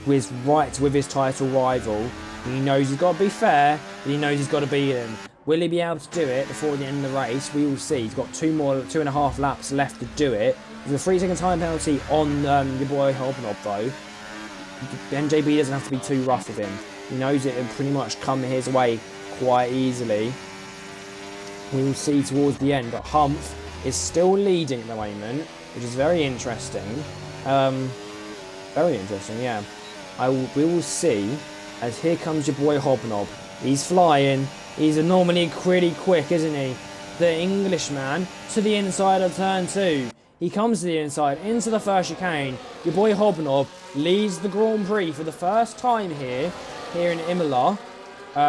is right with his title rival. He knows he's got to be fair, but he knows he's got to beat him. Will he be able to do it before the end of the race? We will see. He's got 2.5 laps left to do it. There's a 3-second time penalty on your boy Hobnob though. MJB doesn't have to be too rough with him. He knows it will pretty much come his way quite easily. We will see towards the end, but Humph is still leading at the moment, which is very interesting. Very interesting, yeah. We will see, as here comes your boy Hobnob. He's flying. He's normally pretty quick, isn't he? The Englishman to the inside of turn 2. He comes to the inside, into the first chicane. Your boy Hobnob leads the Grand Prix for the first time here in Imola.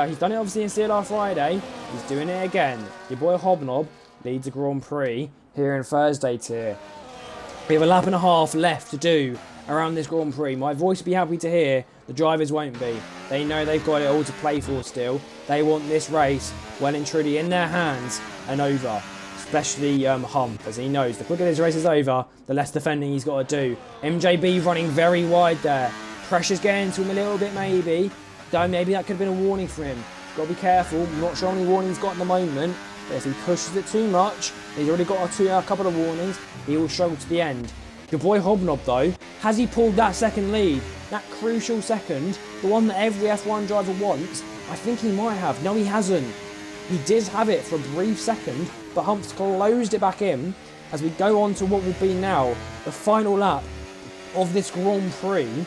He's done it obviously in CLR Friday. He's doing it again. Your boy Hobnob leads the Grand Prix here in Thursday tier. We have a lap and a half left to do around this Grand Prix. My voice will be happy to hear. The drivers won't be. They know they've got it all to play for still. They want this race well and truly in their hands and over. Especially Humph, as he knows the quicker this race is over, the less defending he's got to do. MJB running very wide there. Pressure's getting to him a little bit maybe. Though maybe that could have been a warning for him. Got to be careful. I'm not sure how many warnings he's got at the moment. But if he pushes it too much, he's already got a couple of warnings, he will struggle to the end. Your boy Hobnob though, has he pulled that second lead? That crucial second, the one that every F1 driver wants? I think he might have. No, he hasn't. He did have it for a brief second, but Humph's closed it back in as we go on to what will be now the final lap of this Grand Prix.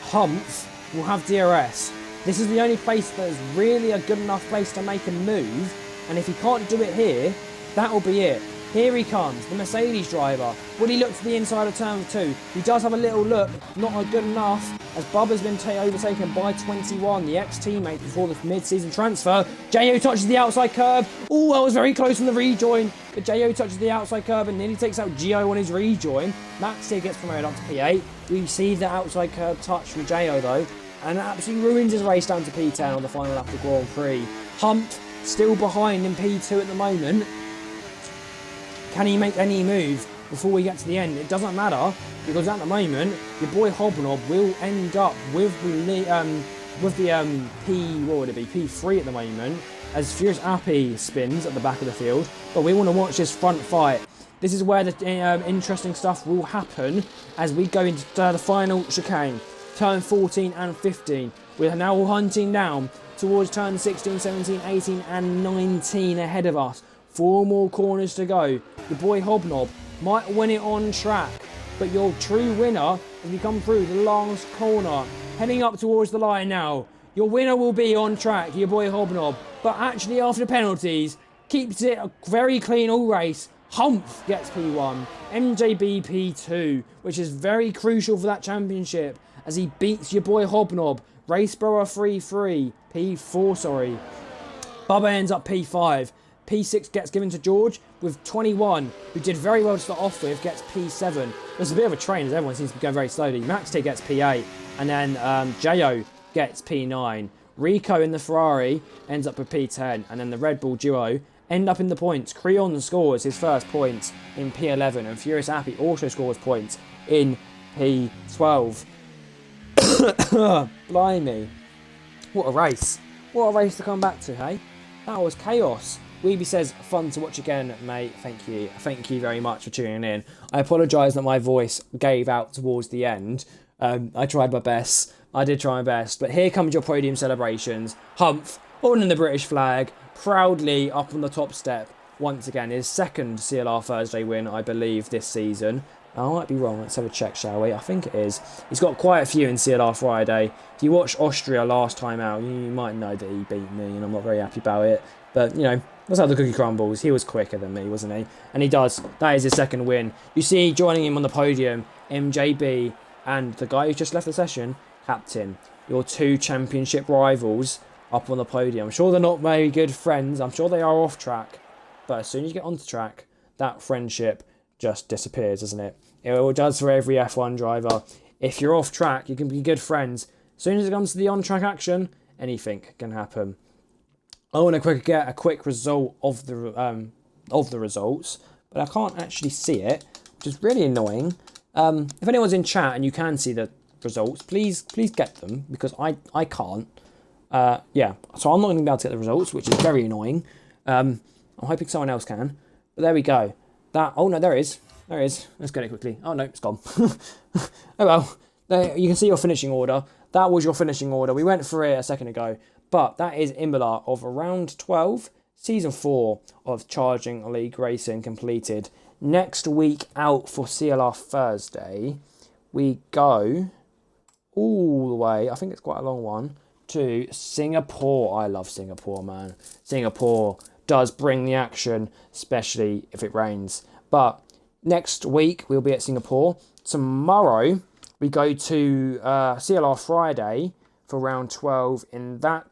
Humph will have DRS. This is the only place that is really a good enough place to make a move, and if he can't do it here, that will be it. Here he comes, the Mercedes driver. Will he look to the inside of turn 2? He does have a little look, not good enough, as Bubba's been overtaken by 21, the ex-teammate before the mid-season transfer. Jo touches the outside curb. Oh, that was very close on the rejoin, but Jo touches the outside curb and nearly takes out Gio on his rejoin. Max here gets promoted up to P8. We see the outside curb touch from Jo though, and absolutely ruins his race down to P10 on the final lap of the Grand Prix. Humph still behind in P2 at the moment. Can he make any move before we get to the end? It doesn't matter, because at the moment, your boy Hobnob will end up with the P3 at the moment, as Furious Appy spins at the back of the field. But we want to watch this front fight. This is where the interesting stuff will happen as we go into the final chicane. Turn 14 and 15. We're now hunting down towards turn 16, 17, 18 and 19 ahead of us. 4 more corners to go. Your boy Hobnob might win it on track, but your true winner as we come through the last corner. Heading up towards the line now. Your winner will be on track, your boy Hobnob. But actually, after penalties, keeps it a very clean all race. Humph gets P1, MJB P2, which is very crucial for that championship as he beats your boy Hobnob. Raceborough 3-3, P4, sorry. Bubba ends up P5. P6 gets given to George with 21, who did very well to start off with, gets P7. There's a bit of a train as everyone seems to be going very slowly. Max T gets P8, and then Jo gets P9. Rico in the Ferrari ends up with P10, and then the Red Bull duo end up in the points. Creon scores his first points in P11, and Furious Happy also scores points in P12. Blimey. What a race. What a race to come back to, hey? That was chaos. Weeby says, fun to watch again, mate. Thank you. Thank you very much for tuning in. I apologise that my voice gave out towards the end. I tried my best. I did try my best. But here comes your podium celebrations. Humph, holding the British flag, proudly up on the top step. Once again, his second CLR Thursday win, I believe, this season. I might be wrong. Let's have a check, shall we? I think it is. He's got quite a few in CLR Friday. If you watched Austria last time out, you might know that he beat me, and I'm not very happy about it. But, you know, that's how the cookie crumbles. He was quicker than me, wasn't he? And he does. That is his second win. You see, joining him on the podium, MJB and the guy who just left the session, Captain. Your two championship rivals up on the podium. I'm sure they're not very good friends. I'm sure they are off track. But as soon as you get onto track, that friendship just disappears, doesn't it? It does for every F1 driver. If you're off track, you can be good friends. As soon as it comes to the on-track action, anything can happen. I want to get a quick result of the results, but I can't actually see it, which is really annoying. If anyone's in chat and you can see the results, please get them, because I can't. Yeah, so I'm not going to be able to get the results, which is very annoying. I'm hoping someone else can. But there we go. Oh no, there is. There it is. Let's get it quickly. Oh no, it's gone. Oh well. There, you can see your finishing order. That was your finishing order. We went through it a second ago. But that is Imola of round 12, season 4 of Charging League Racing completed. Next week out for CLR Thursday, we go all the way, I think it's quite a long one, to Singapore. I love Singapore, man. Singapore does bring the action, especially if it rains. But next week, we'll be at Singapore. Tomorrow, we go to CLR Friday for round 12 in that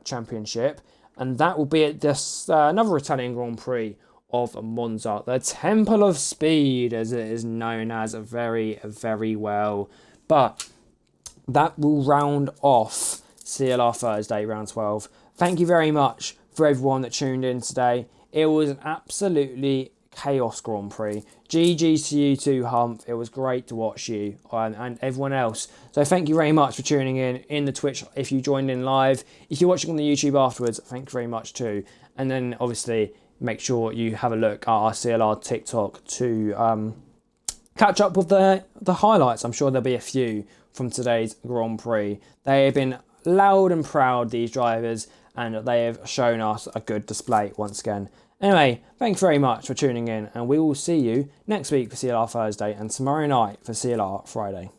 championship. And that will be at this another Italian Grand Prix of Monza. The Temple of Speed, as it is known as, very, very well. But that will round off CLR Thursday, round 12. Thank you very much for everyone that tuned in today. It was an absolutely chaos Grand Prix. GG's to you too, Humph. It was great to watch you and everyone else. So thank you very much for tuning in the Twitch if you joined in live. If you're watching on the YouTube afterwards, thank you very much too. And then obviously make sure you have a look at our CLR TikTok to catch up with the highlights. I'm sure there'll be a few from today's Grand Prix. They have been loud and proud, these drivers, and they have shown us a good display once again. Anyway, thank you very much for tuning in, and we will see you next week for CLR Thursday and tomorrow night for CLR Friday.